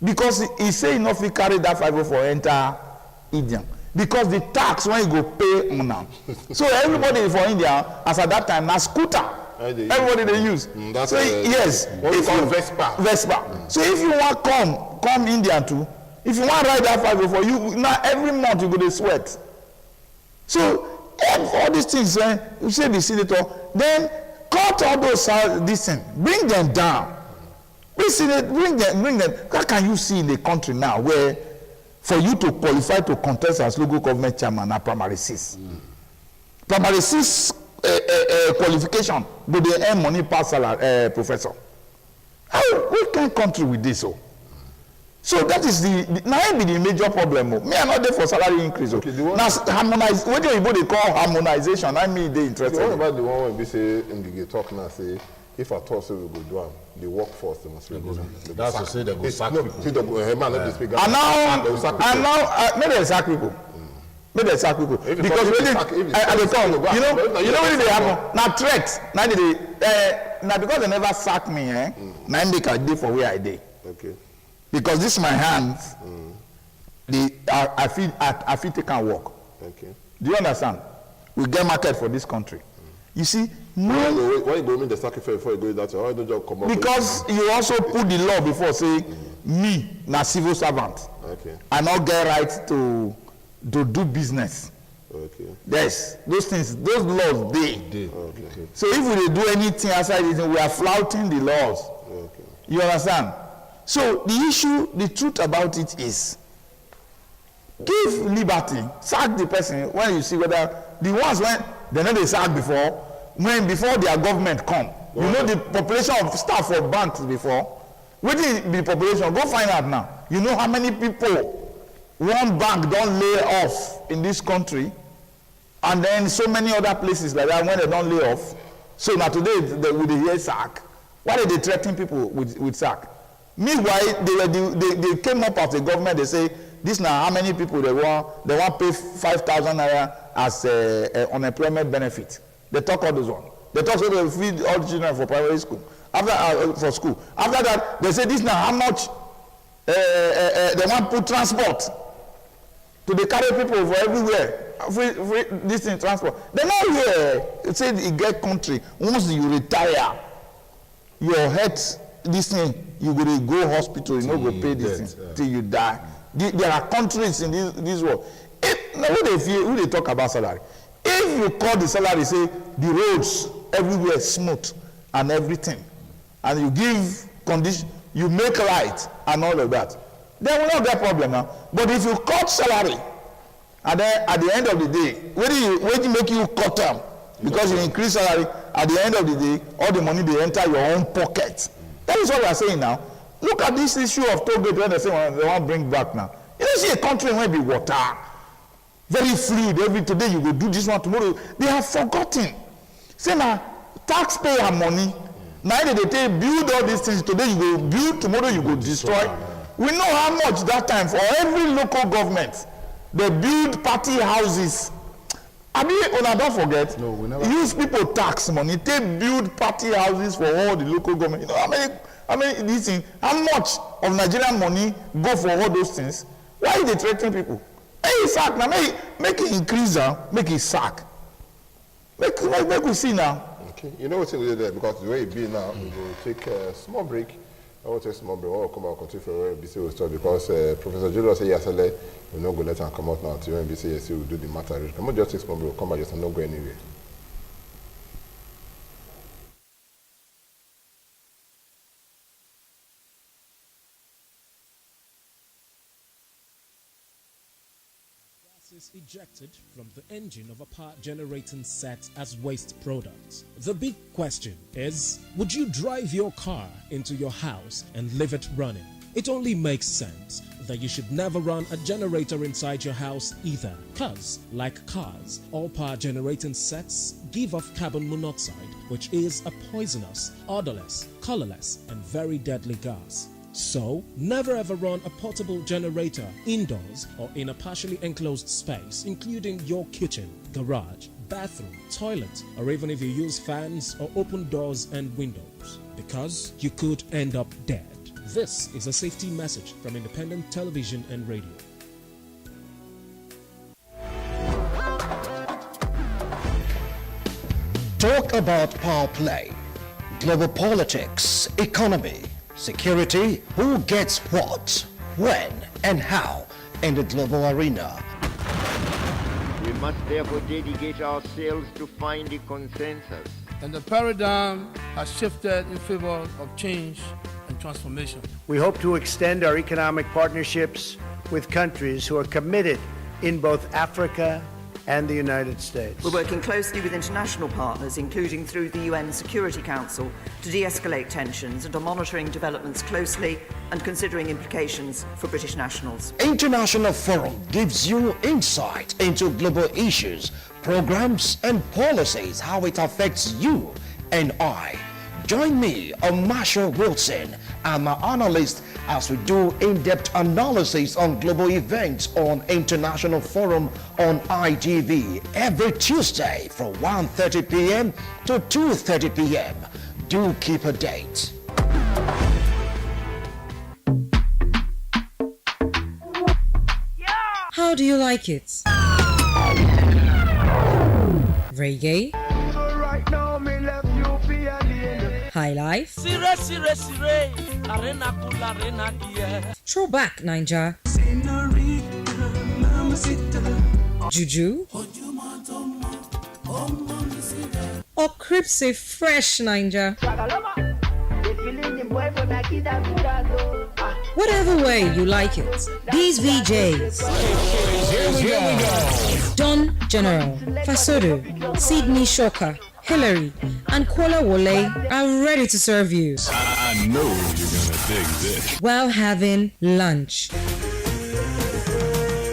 Because he say he not fit carry that 504 enter India. Because the tax when he go pay on them. So everybody for India, as at that time, na scooter. Everybody they use. So yes, what if you Vespa. So if you want come India too, if you want ride that 504, you now every month you go to sweat. So all these things, you say the senator, then cut all those this thing, bring them down. Bring them. What can you see in the country now where for you to qualify to contest as local government chairman na primary 6. Primary 6 qualification, but they earn money per salary, professor. We can't country with this. So that is now be the major problem. Me, I'm not there for salary increase. Okay, now harmonize. What do you call harmonization? I mean, they interested. What about the one when we say in the talk now say if I thought so we go do the workforce they must reduce. That's to say they go sack people. And now maybe sack people. Maybe sack people because when they come, you know when they happen. Now threat. Now now because they never sack me. Now make a day for where I day. Okay. Because this is my hands, I feel they can work. Okay. Do you understand? We get market for this country. You see, why you go mean the sacrifice before you go that? Why don't you come up? Because you also put the law before say me, na civil servant. Okay. I not get right to do business. Okay. Yes, those things, those laws they. Okay. So if we do anything outside it, we are flouting the laws. Okay. You understand? So the issue, the truth about it is, give liberty, sack the person when you see whether the ones when they know they sack before their government come. You know the population of staff for banks before. What is the population? Go find out now. You know how many people one bank don't lay off in this country, and then so many other places like that when they don't lay off. So now today with the year sack, why are they threatening people with sack? Meanwhile, they came up as a government. They say this now how many people they want pay 5,000 naira as unemployment benefit. They talk all those one. They talk so they feed all the children for primary school. After for school. After that, they say this now how much they want put transport to they carry people for everywhere. Free this thing transport. They not here. It say it get country once you retire, your head this thing. You go hospital, you know, go pay this thing till you die. There are countries in this world. Who they talk about salary? If you call the salary, say the roads everywhere smooth and everything, and you give condition, you make right and all of that, then we not get problem now. But if you cut salary, and then at the end of the day, when you make you cut them because you increase salary, at the end of the day, all the money they enter your own pocket. That is what we are saying now. Look at this issue of toll gate when they say they want to bring back now. You don't see a country where be water, very fluid. Today you go do this one, tomorrow they have forgotten. Say now, taxpayer money. Now they take build all these things. Today you go build, tomorrow you go destroy. We know how much that time for every local government they build party houses. I mean, don't forget. No, we never. Use people tax money. They build party houses for all the local government. You know how many these things? How much of Nigerian money go for all those things? Why are they threatening people? Hey, sack now. Make it increase now. Make it sack. Make we see now. Okay. You know what's in there because the way it be now, we will take a small break. I will take a small break. I will come out continue for where BC will start because Professor Julius said yesterday we're not going to let him come out now to BC. Yes, we will do the matter. I'm not just take a small break. We'll come back. Just I'm not going anywhere. Is ejected from the engine of a power generating set as waste products. The big question is, would you drive your car into your house and leave it running? It only makes sense that you should never run a generator inside your house either, cause like cars, all power generating sets give off carbon monoxide, which is a poisonous, odorless, colorless and very deadly gas. So, never ever run a portable generator indoors or in a partially enclosed space, including your kitchen, garage, bathroom, toilet, or even if you use fans or open doors and windows, because you could end up dead. This is a safety message from Independent Television and Radio. Talk about power play, global politics, economy, security, who gets what, when, and how in the global arena. We must therefore dedicate ourselves to finding consensus. And the paradigm has shifted in favor of change and transformation. We hope to extend our economic partnerships with countries who are committed in both Africa and the United States. We're working closely with international partners, including through the UN Security Council, to de-escalate tensions and are monitoring developments closely and considering implications for British nationals. International Forum gives you insight into global issues, programs and policies, how it affects you and I. Join me, Marshall Wilson, and my analyst as we do in-depth analysis on global events on International Forum on ITV every Tuesday from 1:30 p.m. to 2:30 p.m. Do keep a date. How do you like it? Reggae? High life? Throwback Ninja? Juju? Or Cripsy Fresh Ninja? Whatever way you like it, these VJs, here we go. Don General, Fasodo, Sydney Shoka, Hillary, and Kuala Wole are ready to serve you. I know you're gonna dig this. While having lunch.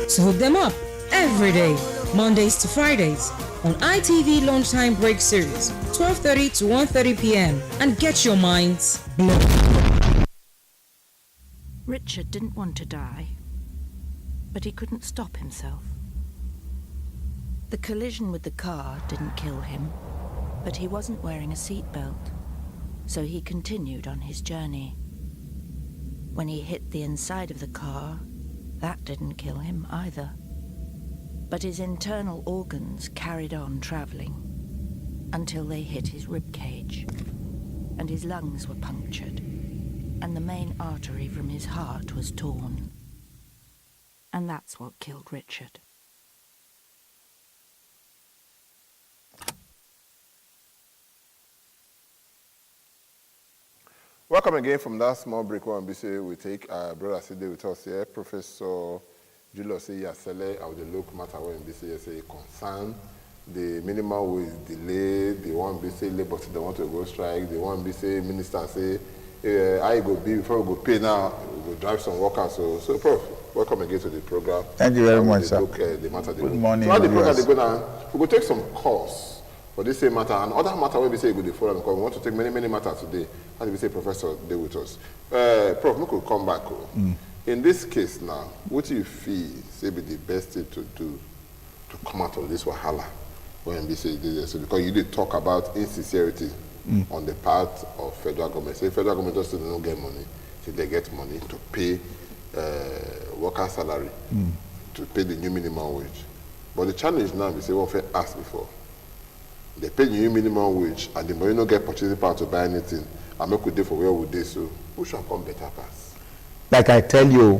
So hook them up every day, Mondays to Fridays, on ITV Lunchtime Break Series, 12:30 to 1:30 p.m. and get your minds blown. Richard didn't want to die, but he couldn't stop himself. The collision with the car didn't kill him, but he wasn't wearing a seatbelt, so he continued on his journey. When he hit the inside of the car, that didn't kill him either. But his internal organs carried on traveling until they hit his rib cage, and his lungs were punctured, and the main artery from his heart was torn. And that's what killed Richard. Welcome again from that small break one BC we take brother Sidi with us here, Professor Julius Yasele of the local matter when BC say concern the minimum wage delay, the one BC labor they want to go strike, the one BC minister say I go be before we go pay now, we go drive some workers. So Prof, welcome again to the program. Thank you very much, sir. The matter Good morning. So how the program they go now, we go take some course for this same matter and other matter where we say we go forum because we want to take many matters today. As we say, Professor, stay with us. Prof, we could come back. In this case now, what do you feel say be the best thing to do to come out of this wahala when we say this? Because you did talk about insincerity on the part of federal government. Say federal government just don't get money, so they get money to pay worker salary, to pay the new minimum wage. But the challenge now, we say what we asked before. They pay the new minimum wage and the money don't get purchasing power to buy anything. I make we day for where we day, so who shall come better pass? Like I tell you,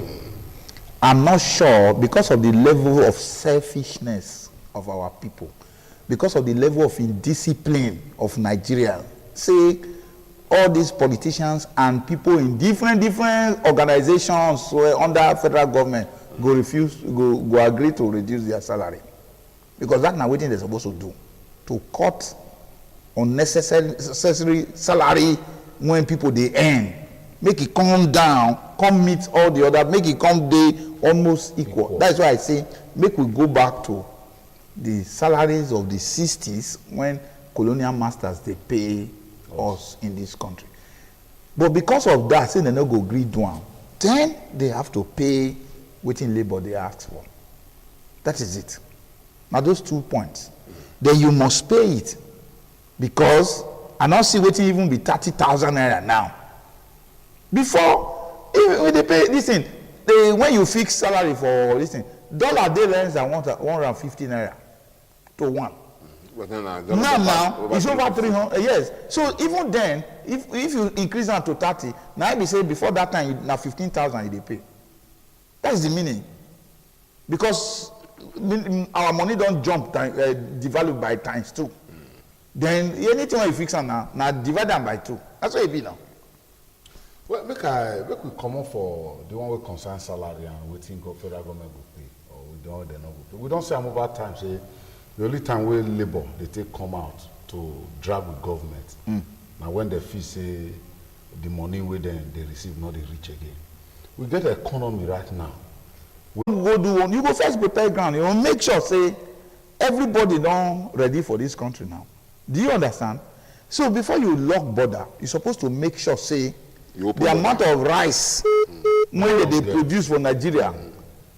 I'm not sure because of the level of selfishness of our people, because of the level of indiscipline of Nigeria. Say all these politicians and people in different organizations under federal government go agree to reduce their salary. Because that's not what they're supposed to do. To cut unnecessary salary when people they earn, make it come down, come meet all the other, make it come day almost equal. That's why I say make we go back to the salaries of the 60s when colonial masters they pay us in this country. But because of that, say they no go agree down, then they have to pay waiting labor they asked for. That is it. Now those 2 points. Then you must pay it because I don't see waiting even be 30,000 naira now. Before, when they pay this thing, when you fix salary for this thing, dollar day lens are 150 naira to one. But then, now it's over 300. Yes. So even then, if you increase that to 30, now we say before that time now 15,000 you pay. That's the meaning. Because our money don't jump devalued by times 2. Then anything when you fix it now divide them by 2. That's what it be now. Well, make we come up for the one we concern salary and waiting go federal government will pay, or we don't they not go pay. We don't say I'm over time. Say the only time we labor they take come out to drag with government. Now when they feel say the money we then they receive not they reach again. We get an economy right now. You go first prepare ground. You know, make sure say everybody don't ready for this country now. Do you understand? So before you lock border, you're supposed to make sure say the amount of rice when they produce for Nigeria,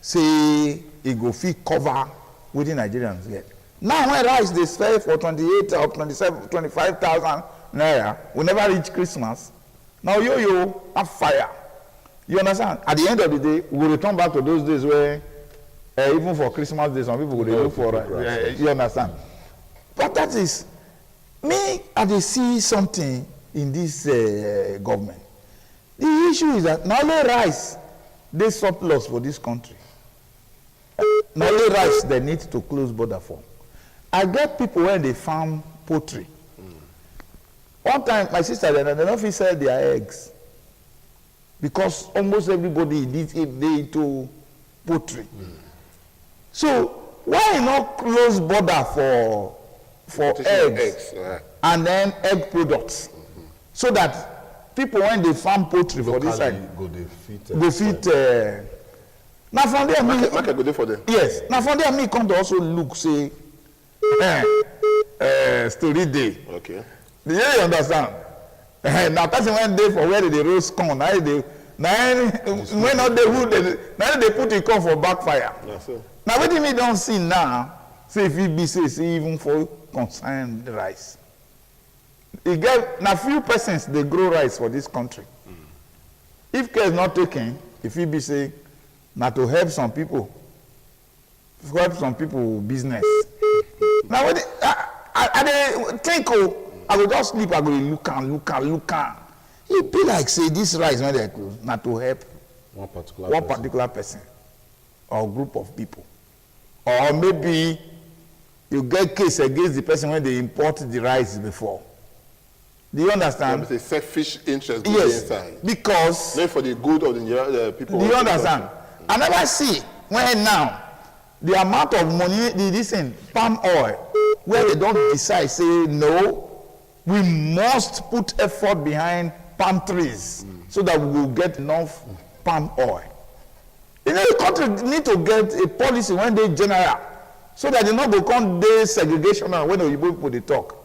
say it go fit cover within Nigerians get. Now when rice they sell for 28 or 27, 25,000 naira, we never reach Christmas. Now you have fire. You understand? At the end of the day, we will return back to those days where even for Christmas Day, some people will look for rice. You understand? But that is, me, I dey see something in this government. The issue is that not only rice, they surplus for this country. Not only rice, they need to close border for. I get people when they farm poultry. One time, my sister, they don't fit sell their eggs because almost everybody needs into poultry. So why not close border for eggs and then egg products, so that people when they farm poultry for this side go fit. Now from there, market go there for them. Yes. Now from there, me come to also look say story day. Okay. Do you understand? Now person went there for where they roast corn. Now they when not they wood now they put it corn for backfire. Yes, sir. Now what do me don't see now? Say if it be say even for concerned rice. You get now few persons they grow rice for this country. If care is not taken, if it be say now to help some people business. Now what I think I will just sleep, I will look. It be like say this rice when they close, not to help one particular person or group of people. Or maybe you get case against the person when they import the rice before. Do you understand? It's a selfish interest inside. Because not for the good of the people. Do you understand? I never see when now the amount of money this in palm oil where they don't decide say no, we must put effort behind palm trees so that we will get enough palm oil. You know, the country need to get a policy when they general, so that they not become the segregation when the people they talk.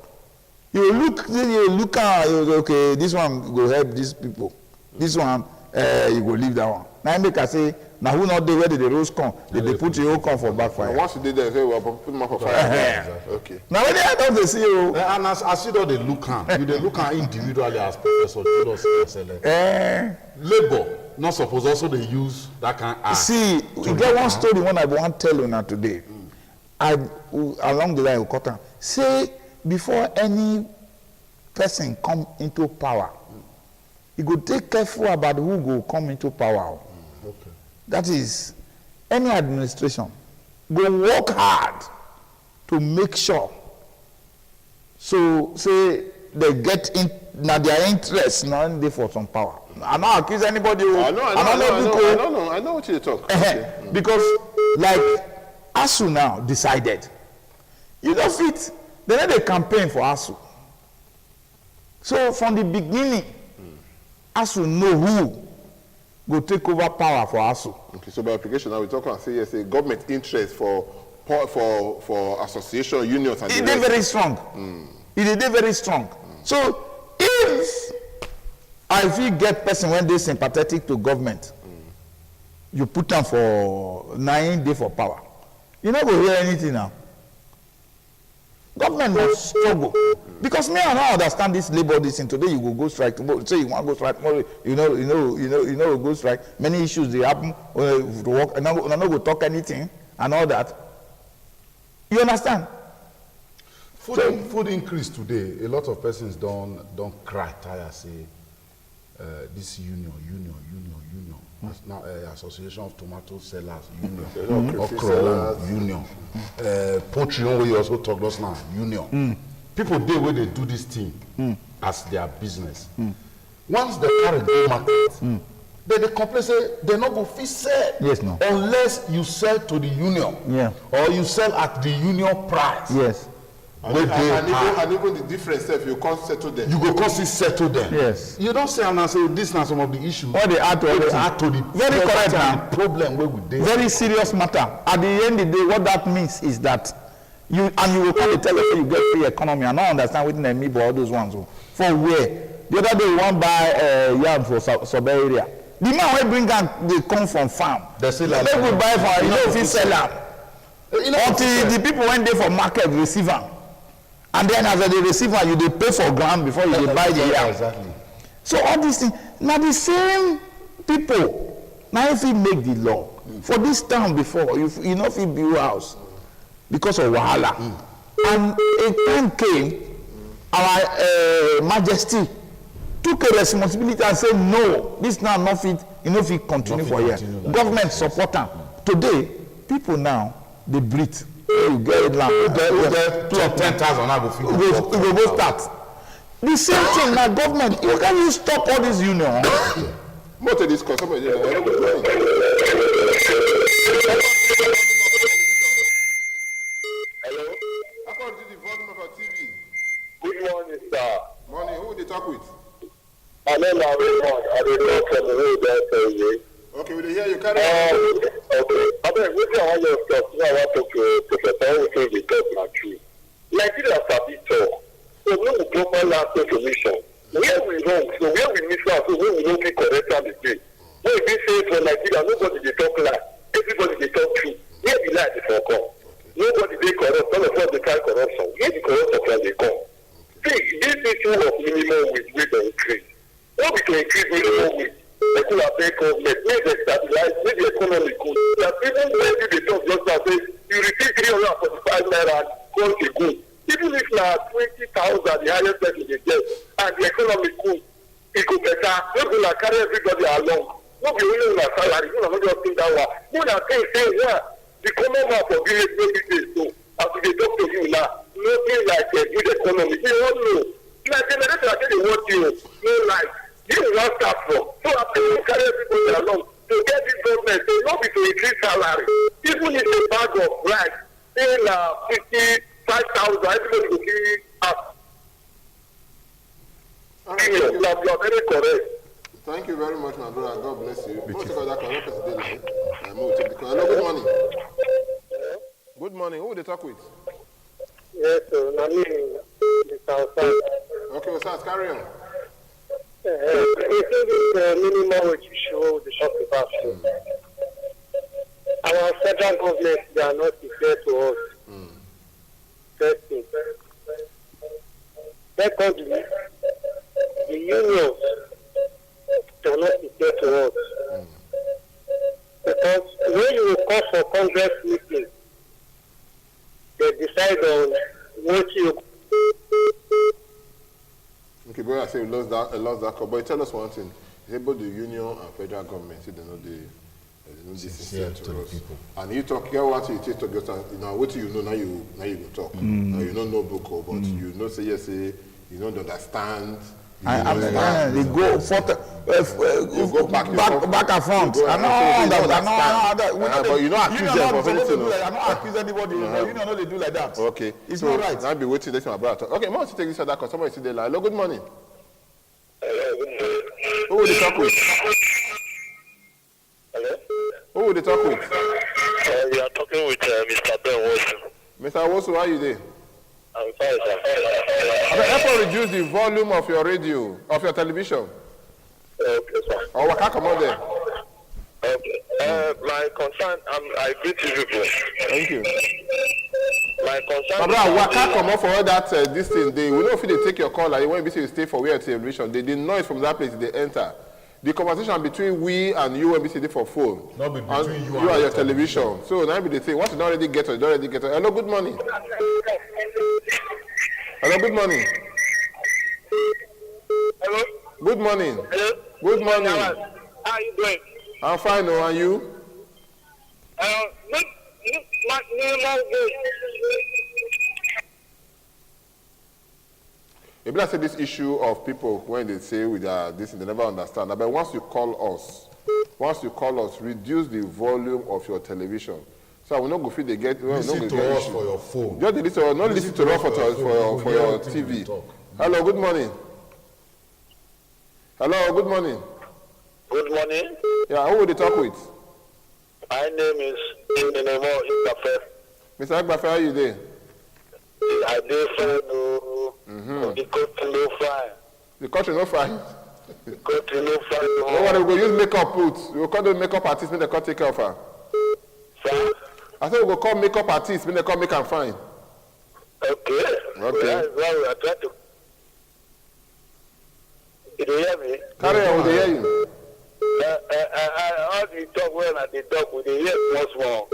You look at okay, this one will help these people. This one you go leave that one. Now I make I say, now who not there where they roast corn? They put your whole corn for backfire. Once you did that, they will put them for fire. Okay. Now when they don't see you. And as you know, they look at individually as Professor Julius labor not suppose also they use that kind of. See, you get one story one I want to tell you now today. Along the line of Cotton, say before any person come into power, you go take careful about who go come into power. Okay. That is, any administration go work hard to make sure. So say they get in now their interest now they for some power. I'm not accuse anybody. I know what you talk. Because like ASU now decided, you don't fit. They let a campaign for ASU. So from the beginning, ASU know who go take over power for ASU. Okay, so by application now we talk and say yes, a government interest for association unions and it is very strong. It is very strong. So if I feel get person when they sympathetic to government, you put them for 9 days for power. You not go hear anything now. Government must struggle. Because me I don't understand this labor this thing. Today you go strike tomorrow. Say you want to go strike tomorrow, you know go strike. Many issues they happen to work and I not go talk anything and all that. You understand? Food increase today. A lot of persons don't cry tire say this union. Now Association of Tomato Sellers Union, Okra Union, Poultry we also talk just now Union. People dey where they do this thing as their business. once they carry go market, they complain say they no go fit sell. Yes, no. Unless you sell to the union. Yeah. Or you sell at the union price. Yes. And even the difference, if you can't settle them. You go constantly settle them. Yes. You don't say and say this now some of the issues. Or they add to the very correct and problem where we dey. Very serious matter. At the end of the day, what that means is that you will come to tell us you get free economy. I don't understand what they mean by all those ones. For where? The other day we want buy yam for sub area. The man wey bring am they come from farm. They say like they go buy for if he sell am. Until the people when they for market receive am. And then as they receive am, you dey pay for ground before you dey buy the yam. Exactly. So all these things, now the same people, now if we make the law for this town before, you know if you build house because of wahala, and a time came, our Majesty took a responsibility and said no, this now not fit, you know if it continue for here. Government support them. Today, people now they breathe. You get it now. We get 10,000 now go fit. We go start. The same thing now, government. You can't you stop all this union. What is this customer? Hello. How come you the volume of our TV? Good morning, sir. Morning. Who they talk with? My name is Raymond. I dey talk from the road there. Okay, we hear you. Carry on. Okay. I mean, wetin I want to talk, I want to talk to Professor who say the talk na true. Nigeria sabi talk. So no go proper last information. Where we wrong, so where we miss out, so where we don't fit correct am again. When we say for Nigeria, nobody dey talk lie. Everybody dey talk true. Where the lie dey for come? Nobody dey corrupt. All of us dey try corruption. Where the corruption dey come? See, this issue of minimum wage wey dem increase. No be to increase minimum wage. They could have paid government, make them stabilize, make the economy good. That even when they talk just now, say you receive 345 naira and call it good. Even if now 20,000 the highest person they get, and the economy good, it go better. Not going to carry everybody along. Not be only on a salary, you know, not just think that way. You know, say, yeah, the common man for village maybe they so. As they talk to you now, nothing like a good economy. You don't know. Like generator, I tell you what you no like. You want start from. So I think you carry everybody along to get this government. So not be to increase salary. Even if a bag of rice, say 55,000, everybody will give up. You are very correct. Thank you very much, my brother. God bless you. Hello, good morning. Good morning. Who they talk with? Yes, sir. My name is Mr. Osas. Okay, Osas, carry on. Minimum wage issue the shop about. Our federal government, they are not fair to us. First thing. Secondly, the unions they are not fair to us. Because when you call for Congress meeting, they decide on what you. Okay, brother, I say we lost that call. But tell us one thing. It's about the union and federal government. They know this sincere to us. People. And you talk here what it is to get what you know now you go talk. Now you don't know book, but you know say yes, say you don't understand. They go back and front. But you don't accuse them of anything. I don't accuse anybody. You know they do like that. Okay, it's not right. I'll be waiting. Let my brother talk. Okay, I want to take this other call. Somebody see the line. Hello, good morning. Who will they talk with? Hello. Who will they talk with? We are talking with Mr. Ben Wilson. Mr. Wilson, how are you there? I'm fine, sir. Help reduce the volume of your radio, of your television. Okay, sir. Or what can come on there? Okay. My concern, I greet you people. Thank you. My concern. My brother, what can come on for all that this thing? They will not feel they take your call and you won't be able to stay for where television. They noise from that place they enter. The conversation between we and you will be sitting for phone. Not be between you and your television. So now be the thing. Once you don't already get it, you don't already get it. Hello, good morning. Hello, good morning. Hello. Good morning. Hello. Good morning. How are you doing? I'm fine, no, and you? Maybe I say this issue of people when they say with this, they never understand. But once you call us, reduce the volume of your television. So I will not go feed the get. Listen to us for your phone. Just listen, not listen to us for your TV. Hello, good morning. Hello, good morning. Good morning. Yeah, who will they talk with? My name is Indenemo Igbafe. Mr. Igbafe, how are you there? I did fine. The country no fine. The country no fine. The country no fine. No worry, we go use makeup put. We will call the makeup artist, make the cut take care of her. Sir? I said we go call makeup artist, make the cut make am fine. Okay. Okay. Well, we are trying to. You hear me? Carry on, we hear you. All the talk when they talk, we dey hear small.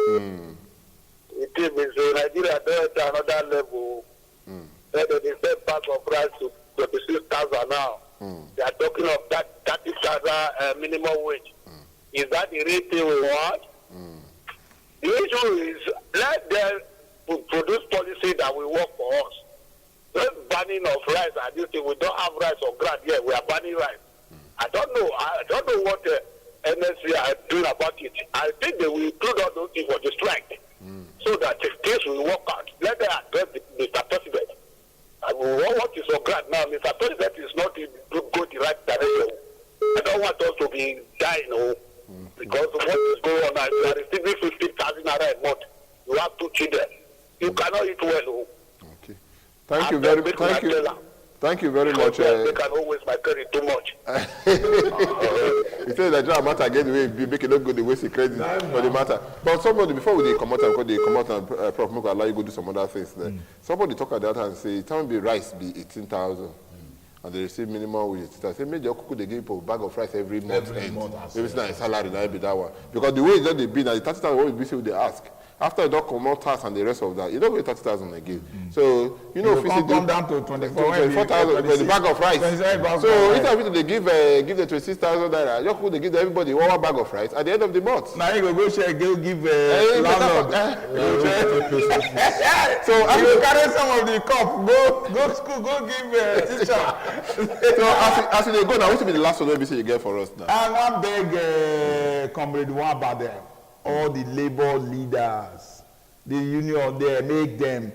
It means Nigeria don't enter another level. Then they step back of price to 26,000 now. They are talking of that 30,000 minimum wage. Is that the rate we want? The issue is let them produce policy that will work for us. This banning of rice and this thing, we don't have rice on ground here. We are banning rice. I don't know what NSC are doing about it. I think they will include all those things for the strike, so that the case will work out. Let them address Mr. President. And what is on ground now, Mr. President is not go the right direction. I don't want us to be dying, because of what is going on now. You are receiving 50,000 naira a month. You have 2 children. You cannot eat well. Okay. Thank you very much. Thank you very much. They can always my credit too much. You say that matter again, we make it not good the waste credit for the matter. But somebody before they come out and Prof Moko allow you go do some other things there. Somebody talk at that and say, tell me rice be 18,000. And they receive minimum wage. I say, maybe they give people a bag of rice every month. Maybe it's not a salary, that be that one. Because the way that they be now, the 30,000 what will be they ask. After you don't come out tax and the rest of that, you don't get 30,000 again. So you know, if you come down to 24,000 for the bag of rice. So if they give the 26,000 naira, you could give everybody one bag of rice at the end of the month. Now you go share, go give landlord. So I will carry some of the cup, go school, go give teacher. So as they go now, what will be the last one you get for us now? I beg Comrade Wabade. All the labor leaders, the union there, make them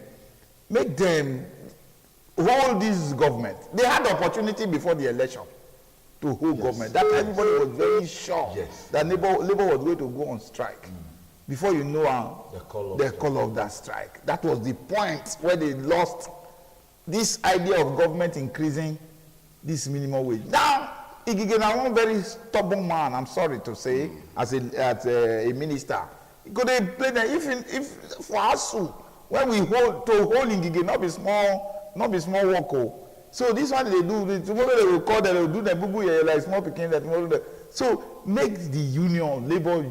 hold this government. They had the opportunity before the election to hold government. That everybody was very sure that labor was going to go on strike. Before you know the call of that strike. That was the point where they lost this idea of government increasing this minimum wage. Now, Igige na one very stubborn man, I'm sorry to say, as a minister. He could play that if for ASU, when we hold Igige, not be small work. So this one they do, tomorrow they will call, they will do the bubu like small picking that tomorrow. So make the union, labor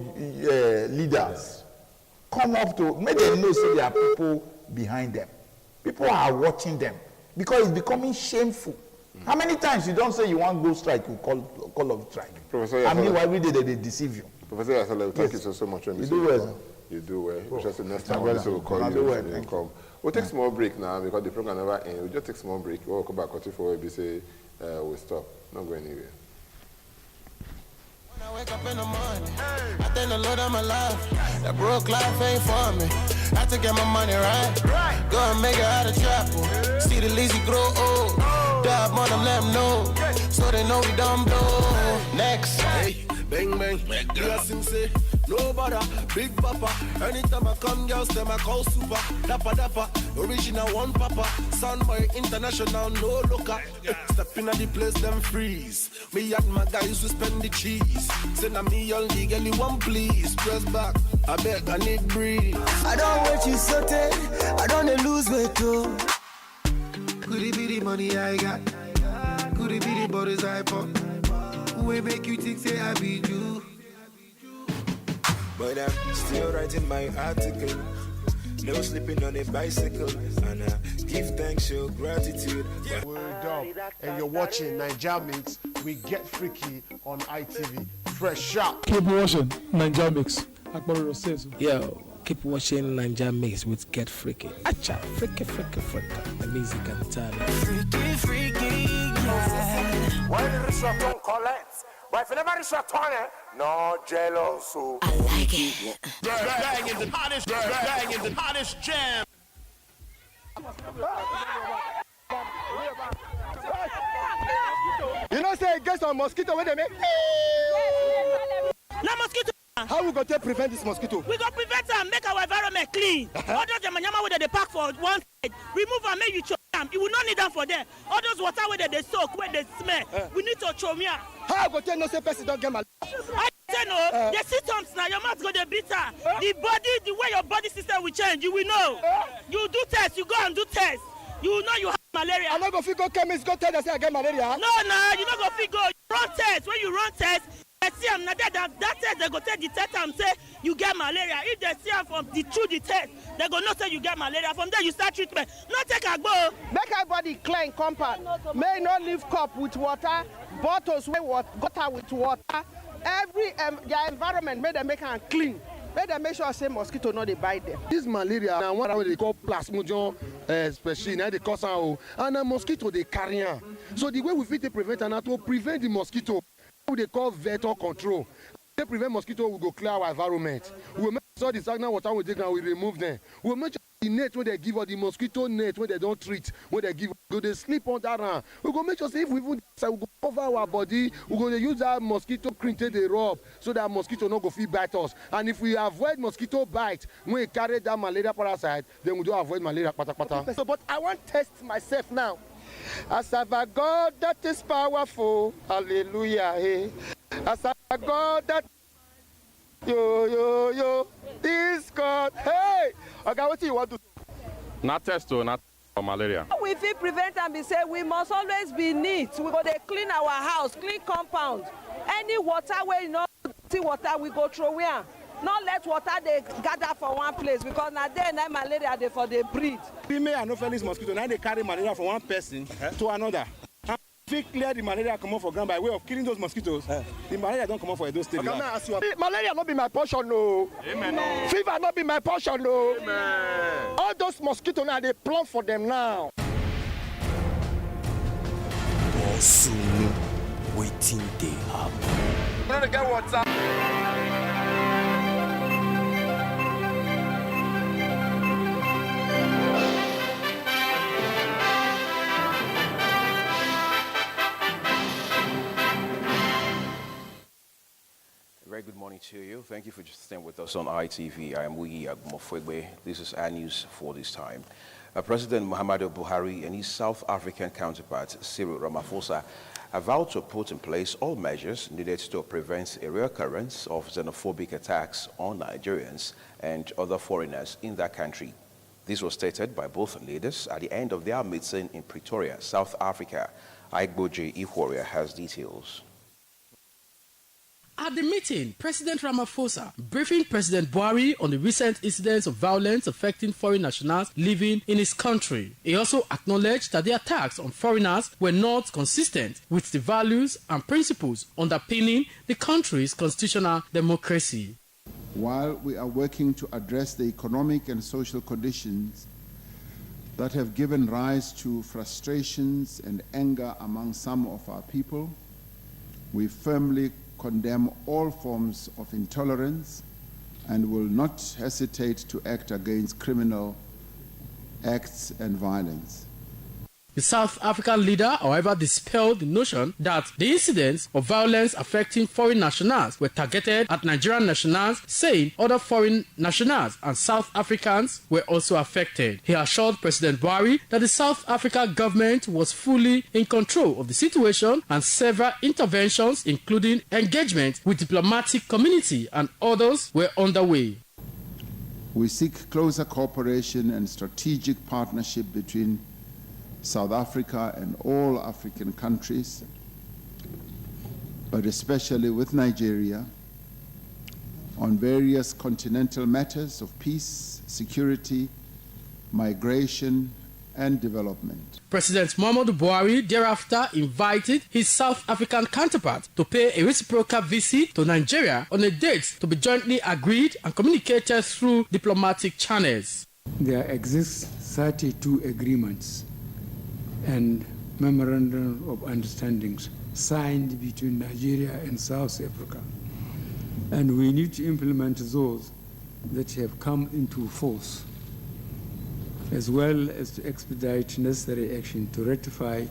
leaders come up to make them know say there are people behind them. People are watching them because it's becoming shameful. How many times you don't say you want to go strike, you call of strike? Professor, I mean, every day they deceive you. Professor Yasala, thank you so much. You do well. You do well. Just the next time we'll call you. We'll take a small break now because the program never ends. We'll just take a small break. We'll come back for ABC. We'll stop. Not go anywhere. When I wake up in the morning, I thank the Lord of my life. That broke life ain't for me. I had to get my money right. Go and make it out of trouble. See the lazy grow old. Dive on them, let them know. So they know we done blow. Next. Hey, bang bang. You are sincere. No bother, big papa. Anytime I come, girls, them I call super. Dapper dapper, original one papa. Soundboy international, no looker. Step in at the place, them freeze. Me and my guys who spend the cheese. Send a me all legally one please. Press back, I beg, I need breathe. I don't want you so I don't lose weight too. Could it be the money I got? Could it be the bodies I pop? Who make you think say I be you? But I'm still writing my article. No sleeping on a bicycle. And I give thanks, show gratitude. Word up. And you're watching Naija Mix. We get freaky on ITV. Fresh out. Keep watching Naija Mix. Yo, Keep watching Ninja Mix with Get Freaky. Acha, freaky. The music and talent. Freaky, yeah. Why the Richard collects? Why if you never Richard Turner? No jealous. I like it. Bang in the hottest jam. You know, say get some mosquito when they make. No mosquito. How we go to prevent this mosquito? We go prevent and make our environment clean. All those yama where they park for one side, remove and make you chow them. You will not need them for them. All those water where they soak, where they smell, we need to chow me. How go tell no say person don't get malaria? I say no. The symptoms now your mouth go the bitter. The body, the way your body system will change, you will know. You do test, you go and do test. You will know you have malaria. I'm not going to go chemist, go tell them say I get malaria. No, you not going to go. You run test. When you run test, they see them, that test, they go take the test and say you get malaria. If they see them from through the test, they go not say you get malaria. From there, you start treatment. Not take a go. Make everybody clean, compact. May not leave cup with water, bottles with water, gutter with water. Every their environment, may they make them clean. Make them make sure say mosquito not they bite them. This malaria, now what they call plasmodium, especially now they cause and a mosquito they carry on. So the way we fit to prevent and to prevent the mosquito, they call vector control. They prevent mosquito, we go clear our environment. We will make sure the stagnant water we take now we remove them. We will make sure the net when they give us the mosquito net when they don't treat, when they give go they sleep on that round. We go make sure say if we even we go cover our body, we go use that mosquito cream to the rub so that mosquito no go fit bite us. And if we avoid mosquito bite, when we carry that malaria parasite, then we do avoid malaria pata. So but I want to test myself now. As I have a God that is powerful, hallelujah. Hey. As I have a God that yo, this God, hey. Okay, what do you want to do? Not test or not for malaria. We feel prevent and be say we must always be neat. We go to clean our house, clean compound. Any water where you know see water, we go through where. Not let water they gather for one place because now there now malaria they for the breed. Female anopheles mosquito now they carry malaria from one person to another. And if we clear the malaria come out for ground by way of killing those mosquitoes, the malaria don't come out for those states. Okay, malaria not be my portion, no. Amen. Fever not be my portion, no. Amen. All those mosquitoes now they plump for them now. Soon, waiting they happen. You know the guy what's up. Very good morning to you. Thank you for just staying with us on ITV. I am Wigi Agumofwegbe. This is our news for this time. President Muhammadu Buhari and his South African counterpart, Cyril Ramaphosa, have vowed to put in place all measures needed to prevent a reoccurrence of xenophobic attacks on Nigerians and other foreigners in that country. This was stated by both leaders at the end of their meeting in Pretoria, South Africa. Aigboje Ihoria has details. At the meeting, President Ramaphosa briefing President Buhari on the recent incidents of violence affecting foreign nationals living in his country. He also acknowledged that the attacks on foreigners were not consistent with the values and principles underpinning the country's constitutional democracy. While we are working to address the economic and social conditions that have given rise to frustrations and anger among some of our people, we firmly condemn all forms of intolerance and will not hesitate to act against criminal acts and violence. The South African leader, however, dispelled the notion that the incidents of violence affecting foreign nationals were targeted at Nigerian nationals, saying other foreign nationals and South Africans were also affected. He assured President Buhari that the South African government was fully in control of the situation and several interventions, including engagement with diplomatic community and others, were underway. We seek closer cooperation and strategic partnership between South Africa and all African countries, but especially with Nigeria, on various continental matters of peace, security, migration, and development. President Muhammadu Buhari thereafter invited his South African counterpart to pay a reciprocal visit to Nigeria on a date to be jointly agreed and communicated through diplomatic channels. There exist 32 agreements and memorandum of understandings signed between Nigeria and South Africa, and we need to implement those that have come into force, as well as to expedite necessary action to ratify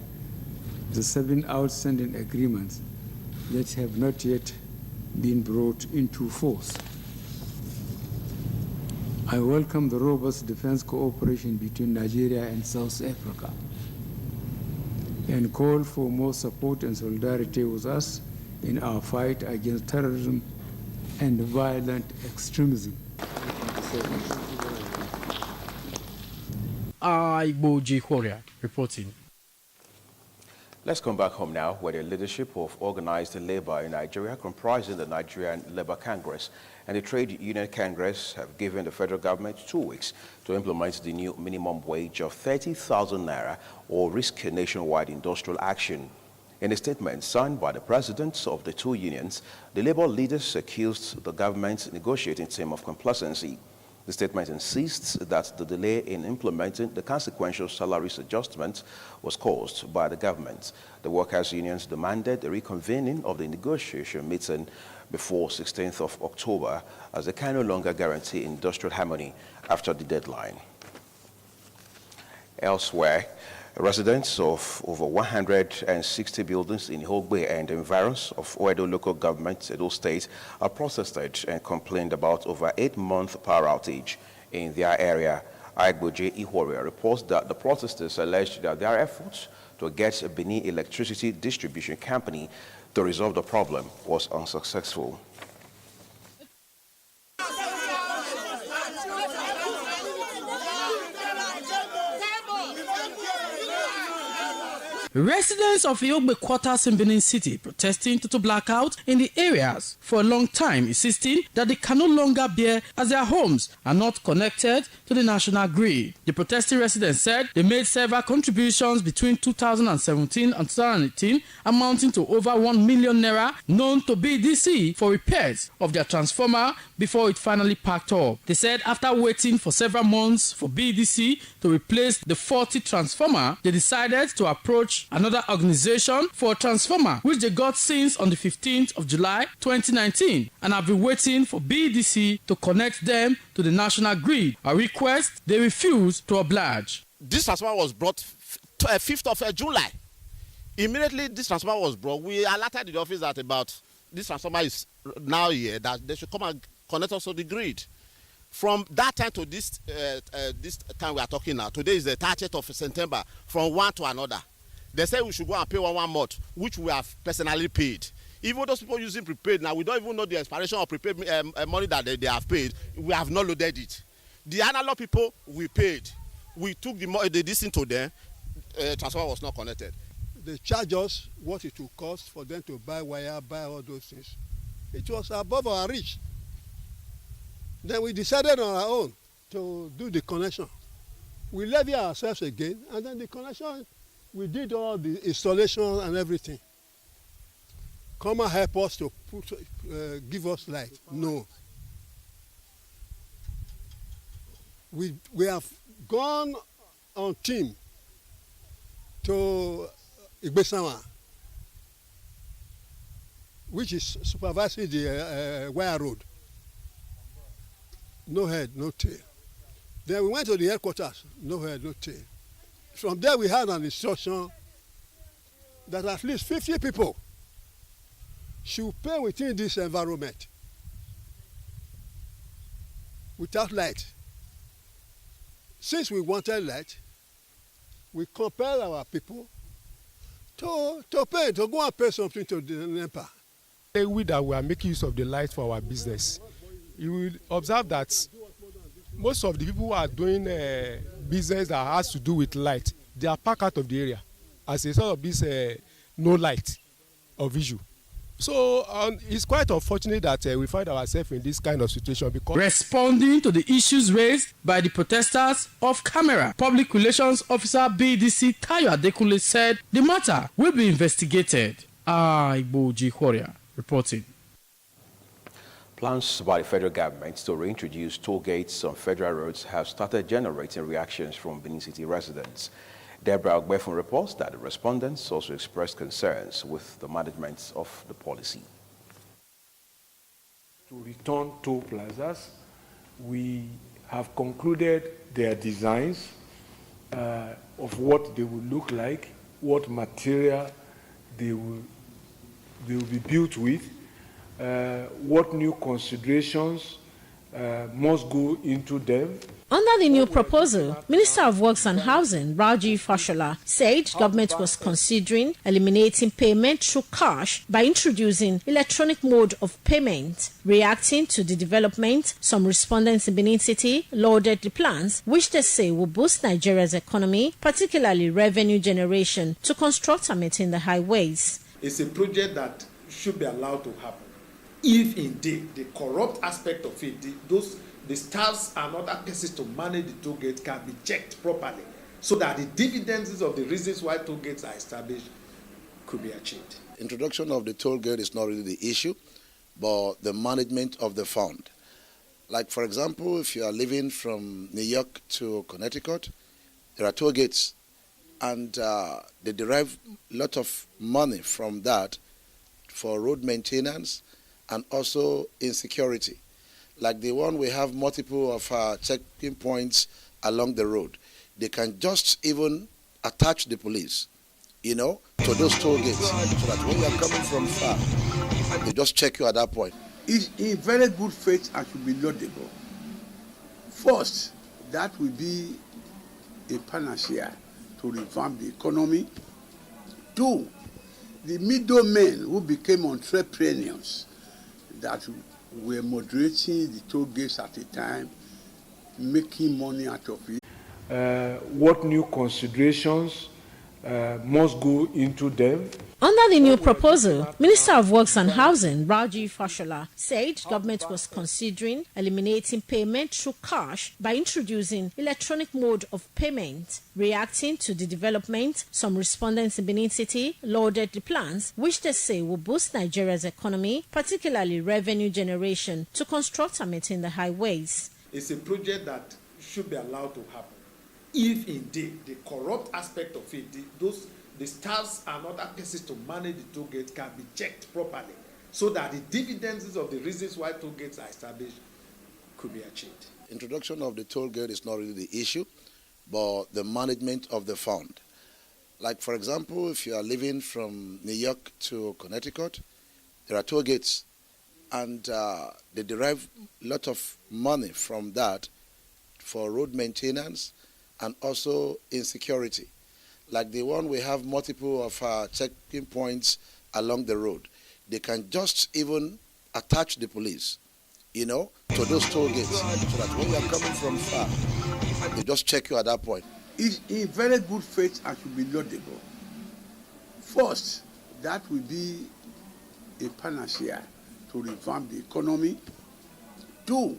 the 7 outstanding agreements that have not yet been brought into force. I welcome the robust defense cooperation between Nigeria and South Africa and call for more support and solidarity with us in our fight against terrorism and violent extremism. Igboji Horia reporting. Let's come back home now, where the leadership of organized labor in Nigeria, comprising the Nigerian Labour Congress and the Trade Union Congress, have given the federal government 2 weeks to implement the new minimum wage of 30,000 naira or risk nationwide industrial action. In a statement signed by the presidents of the two unions, the labor leaders accused the government's negotiating team of complacency. The statement insists that the delay in implementing the consequential salaries adjustment was caused by the government. The workers' unions demanded the reconvening of the negotiation meeting before 16th of October, as they can no longer guarantee industrial harmony after the deadline. Elsewhere, residents of over 160 buildings in Hogbe and environs of Oedo local government, Edo State, are protested and complained about over 8-month power outage in their area. Igboje Ihoria reports that the protesters alleged that their efforts to get a Benin electricity distribution company to resolve the problem was unsuccessful. Residents of Iogbe quarters in Benin City protesting total blackout in the areas for a long time, insisting that they can no longer bear as their homes are not connected to the national grid. The protesting residents said they made several contributions between 2017 and 2018 amounting to over 1 million naira known to BDC for repairs of their transformer before it finally packed up. They said after waiting for several months for BDC to replace the faulty transformer, they decided to approach another organization for a transformer, which they got since on the 15th of July 2019, and have been waiting for BDC to connect them to the national grid, a request they refused to oblige. This transformer was brought 5th of July. Immediately this transformer was brought, we alerted the office that about this transformer is now here, that they should come and connect us to the grid. From that time to this time we are talking now, today is the 30th of September, from one to another. They say we should go and pay one month, which we have personally paid. Even those people using prepaid now, we don't even know the expiration of prepaid money that they have paid. We have not loaded it. The analog people, we paid. We took the distance to them. Transformer was not connected. They charge us what it will cost for them to buy wire, buy all those things. It was above our reach. Then we decided on our own to do the connection. We levy ourselves again, and then the connection, we did all the installation and everything. Come and help us to give us light. No. We have gone on team to Igbesawa, which is supervising the wire road. No head, no tail. Then we went to the headquarters, no head, no tail. From there we had an instruction that at least 50 people should pay within this environment without light. Since we wanted light, we compelled our people to pay, to go and pay something to the NEPA. We that we are making use of the light for our business. You will observe that most of the people who are doing business that has to do with light, they are packed out of the area as a result of this no light or visual. So it's quite unfortunate that we find ourselves in this kind of situation because... Responding to the issues raised by the protesters off camera, Public Relations Officer BDC Tayo Adekunle said the matter will be investigated. Igboji Horia reporting. Plans by the federal government to reintroduce toll gates on federal roads have started generating reactions from Benin City residents. Deborah Ogbefun reports that the respondents also expressed concerns with the management of the policy. To return toll plazas, we have concluded their designs of what they will look like, what material they will be built with, what new considerations must go into them. Under the new proposal, Minister of Works and Housing, Rajiv Fashola, said government was considering eliminating payment through cash by introducing electronic mode of payment. Reacting to the development, some respondents in Benin City lauded the plans, which they say will boost Nigeria's economy, particularly revenue generation, to construct and maintain the highways. It's a project that should be allowed to happen. If indeed the corrupt aspect of it, the staffs and other persons to manage the toll gate can be checked properly so that the dividends of the reasons why toll gates are established could be achieved. Introduction of the toll gate is not really the issue, but the management of the fund. Like, for example, if you are living from New York to Connecticut, there are toll gates, and they derive a lot of money from that for road maintenance and also insecurity. Like the one we have multiple of checking points along the road. They can just even attach the police, to those toll gates, so that when you are coming from far, they just check you at that point. It's in very good faith and should be laudable. First, that will be a panacea to revamp the economy. Two, the middlemen who became entrepreneurs that were moderating the toll gates at a time, making money out of it. What new considerations must go into them. Under the new proposal, Minister of Works and Housing, Rajiv Fashola, said government was considering eliminating payment through cash by introducing electronic mode of payment. Reacting to the development, some respondents in Benin City lauded the plans, which they say will boost Nigeria's economy, particularly revenue generation, to construct and maintain the highways. It's a project that should be allowed to happen. If indeed the corrupt aspect of it, the staffs and other persons to manage the toll gate can be checked properly so that the dividends of the reasons why toll gates are established could be achieved. Introduction of the toll gate is not really the issue, but the management of the fund. Like, for example, if you are living from New York to Connecticut, there are toll gates, and they derive a lot of money from that for road maintenance and also insecurity. Like the one we have multiple of checking points along the road. They can just even attach the police, to those toll gates, so that when you are coming from far, they just check you at that point. It's in very good faith and should be laudable. First, that will be a panacea to revamp the economy. Two,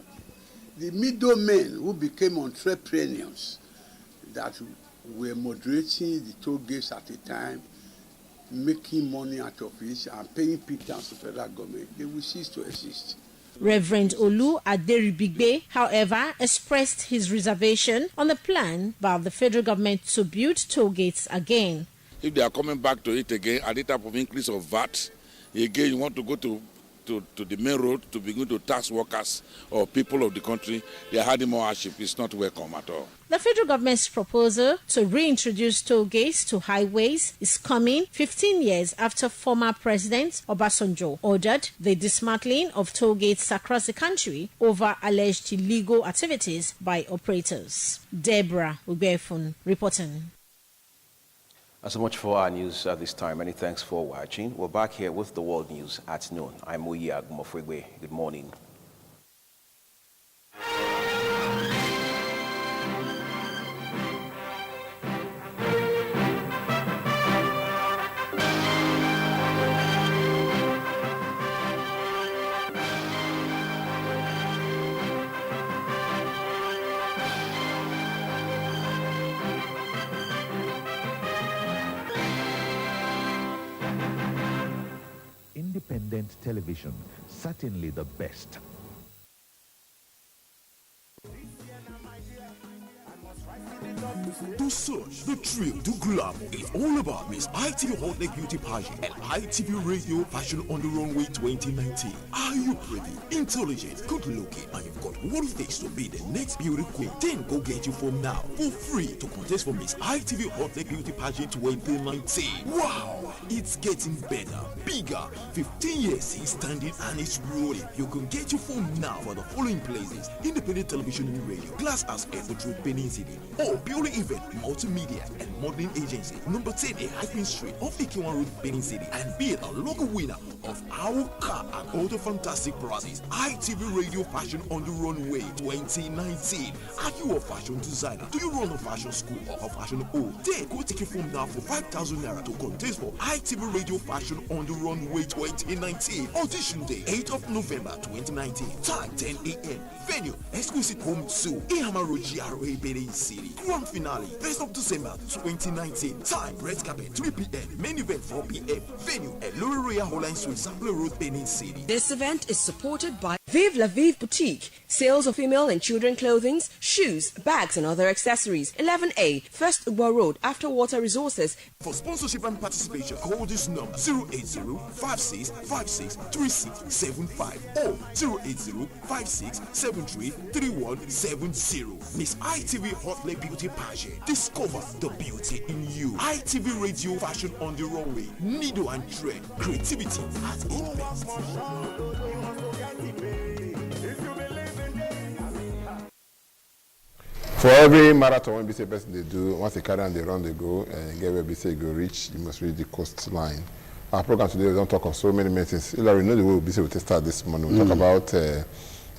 the middlemen who became entrepreneurs that were moderating the toll gates at a time, making money out of it and paying pittance to federal government, they will cease to exist. Reverend Olu Aderibigbe, however, expressed his reservation on the plan by the federal government to build toll gates again. If they are coming back to it again at the type of increase of VAT, again you want to go to the main road to begin to tax workers or people of the country, they are having more hardship. It's not welcome at all. The federal government's proposal to reintroduce toll gates to highways is coming 15 years after former President Obasanjo ordered the dismantling of toll gates across the country over alleged illegal activities by operators. Deborah Ogbefun reporting. So much for our news at this time. Many thanks for watching. We're back here with the world news at noon. I'm Oyi Agumofregbe. Good morning. independent television. Certainly the best. The search, the thrill, the glamour is all about Miss ITV Hot Lake Beauty Pageant and ITV Radio Fashion on the Runway 2019. Are you pretty, intelligent, good looking, and you've got what it takes to be the next beauty queen? Then go get your form now for free to contest for Miss ITV Hot Lake Beauty Pageant 2019. Wow, it's getting better, bigger. 15 years since standing and it's rolling. You can get your form now for the following places: independent television and radio, Glass as Airport Road, Benin City, or Beauty Event, Multimedia and Modeling Agency, number 10 Hyphen Street off Ikiwan Road, Benin City, and be a local winner of our car and other fantastic prizes. ITV Radio Fashion on the Runway 2019. Are you a fashion designer? Do you run a fashion school or a fashion hall? Then go take your form now for 5,000 naira to contest for ITV Radio Fashion on the Runway 2019. Audition day 8th of November 2019. Time 10 a.m. Venue Exquisite Home 2 Ihama Road, GRA, Benin City. Grand finale 1st of December 2019. Time red carpet 3 p.m. Main event 4 p.m. Venue at Lower Royal Holland Suite, Sampler Road, Benin City. This event is supported by Vive La Vive Boutique, sales of female and children clothing, shoes, bags and other accessories. 11A, First Uber Road, After Water Resources. For sponsorship and participation, call this number 080-5656-3675 or 080-5673-3170. Miss ITV Hot Lake Beauty Pageant. Discover the beauty in you. ITV Radio Fashion on the Runway. Needle and thread. Creativity at its best. For every marathon, when BC person they do, once they carry on the run, they go and get where BC go reach, you must reach the coastline. Our program today, we don't talk of so many things. Hilary, you know the way BC will start this morning. We talk about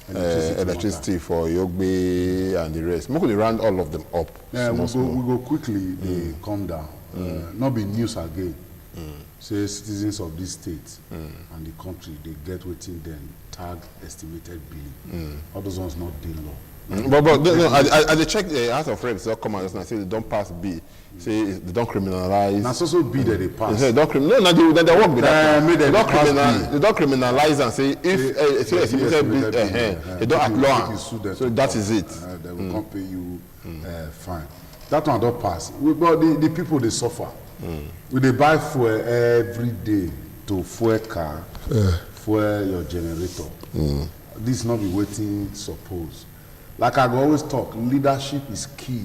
electricity for Yogbe and the rest. We could round all of them up. Yeah, we go quickly, they come down. Not be news again. Say citizens of this state and the country, they get within them tag estimated billing. All those ones not deal law. But I check the House of Reps, they come and say they don't pass B. Say they don't criminalize. That's also B that they pass. They don't criminalize. No, they work with that. They don't criminalize and say if they don't at law. So that is it. They will come pay you fine. That one don't pass. But the people they suffer. They buy fuel every day to fuel car, fuel your generator. This not be waiting. Suppose. Like I always talk, leadership is key.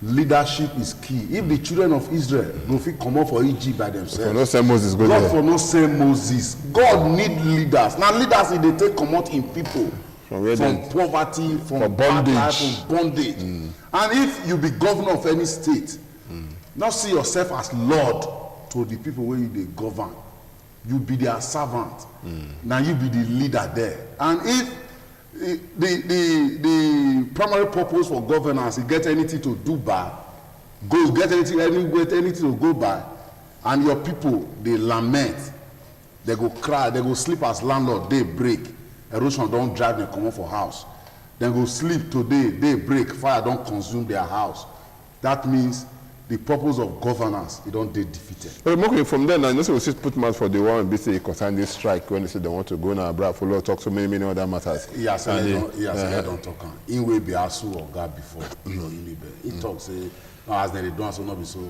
Leadership is key. If the children of Israel go fit come up for Egypt by themselves, for no same Moses, go God there. For no same Moses. God need leaders. Now leaders they take come out in people from poverty, from bondage, life, from bondage. And if you be governor of any state, not see yourself as Lord to the people where you they govern. You be their servant. Now you be the leader there. And if the primary purpose for governance is get anything to do by, anything to go by, and your people they lament, they go cry, they go sleep as landlord, they break, erosion don't drive them come out for house, they go sleep today, they break, fire don't consume their house. That means the purpose of governance, it don't get defeated. But okay, from then, I know we still put months for the one BC concern this strike when they say they want to go now, Brad, follow, talk so many other matters. Yes, I don't talk. In way be asu or God before, he talks say, as they don't so not be so.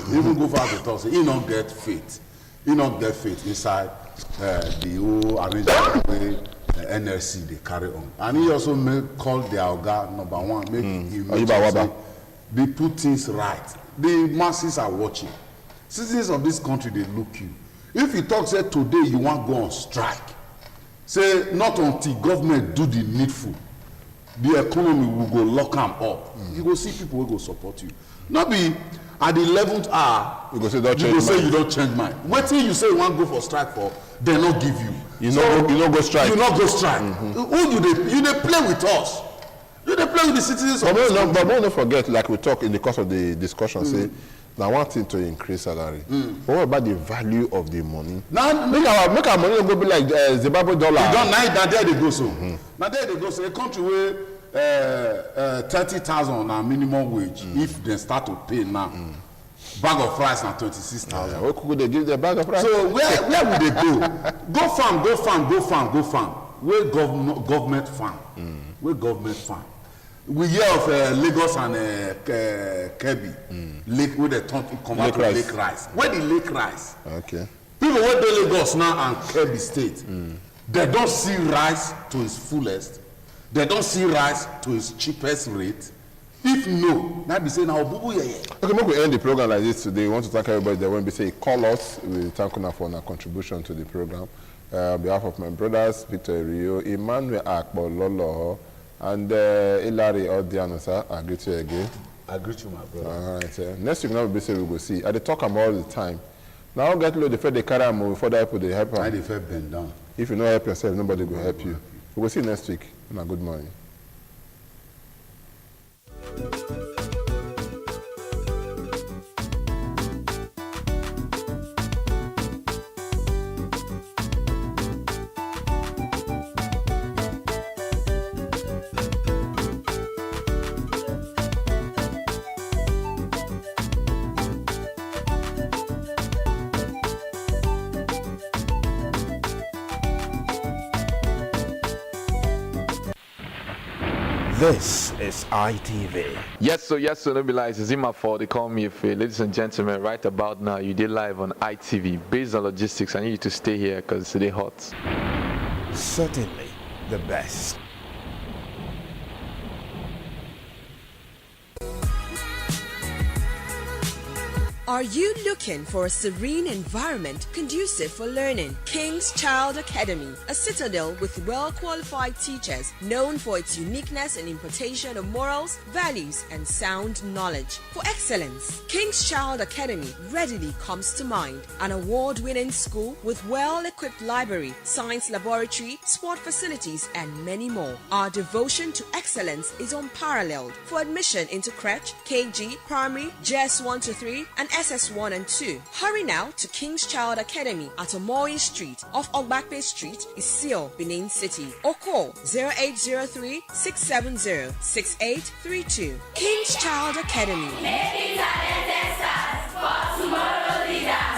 Even go far to talk say, he not get faith. He not get faith inside the whole arrangement way NLC they carry on, and he also call their Oga number one, make him. They put things right. The masses are watching. Citizens of this country, they look you. If you talk, say today you want to go on strike, say not until government do the needful, the economy will go lock them up. You go see people who go support you. Not be at the 11th hour, you go say you don't change mind. Wait till you say you want to go for strike for, they not give you. You not go strike. You not go strike. Who you they play with us? You they play with the citizens of this country. But don't forget, like we talk in the course of the discussion, say now one thing to increase salary. But what about the value of the money? Now make our money go be like Zimbabwe dollar. You don't now there they go so. Now there they go so a country where 30,000 na minimum wage if they start to pay now. bag of rice na 26,000. What could they give the bag of rice? So where would they go? Go farm. Where government farm? Where government farm? We hear of Lagos and Kebbi, lake where they turn to come out with lake rice. Where the lake rice? Okay. People where do Lagos now and Kebbi state, they don't see rice to its fullest. They don't see rice to its cheapest rate. If no, that be saying now, okay, maybe we end the program like this today. We want to thank everybody that when we say call us, we thank you for our contribution to the program. On behalf of my brothers, Victor Rio, Emmanuel Akbo Lolo, and Hilary Odiano, I greet you again. I greet you, my brother. All right, next week now we say we go see. I they talk about all the time. Now get low the fact they carry them before they put the help. I the fact bend down. If you don't help yourself, nobody will help you. We will see you next week. Good morning. This is ITV. Yes, so no be lies. It's in my fault. They call me if ladies and gentlemen, right about now, you did live on ITV. Based on logistics, I need you to stay here because it's today hot. Certainly the best. Are you looking for a serene environment conducive for learning? King's Child Academy, a citadel with well-qualified teachers known for its uniqueness in impartation of morals, values, and sound knowledge. For excellence, King's Child Academy readily comes to mind. An award-winning school with well-equipped library, science laboratory, sport facilities, and many more. Our devotion to excellence is unparalleled. For admission into crèche, KG, primary, JS 1 to 3, and SS1 and 2. Hurry now to King's Child Academy at Omoyi Street off Ogbakpe Street, Isio, Benin City, or call 0803 670 6832. King's Child Academy.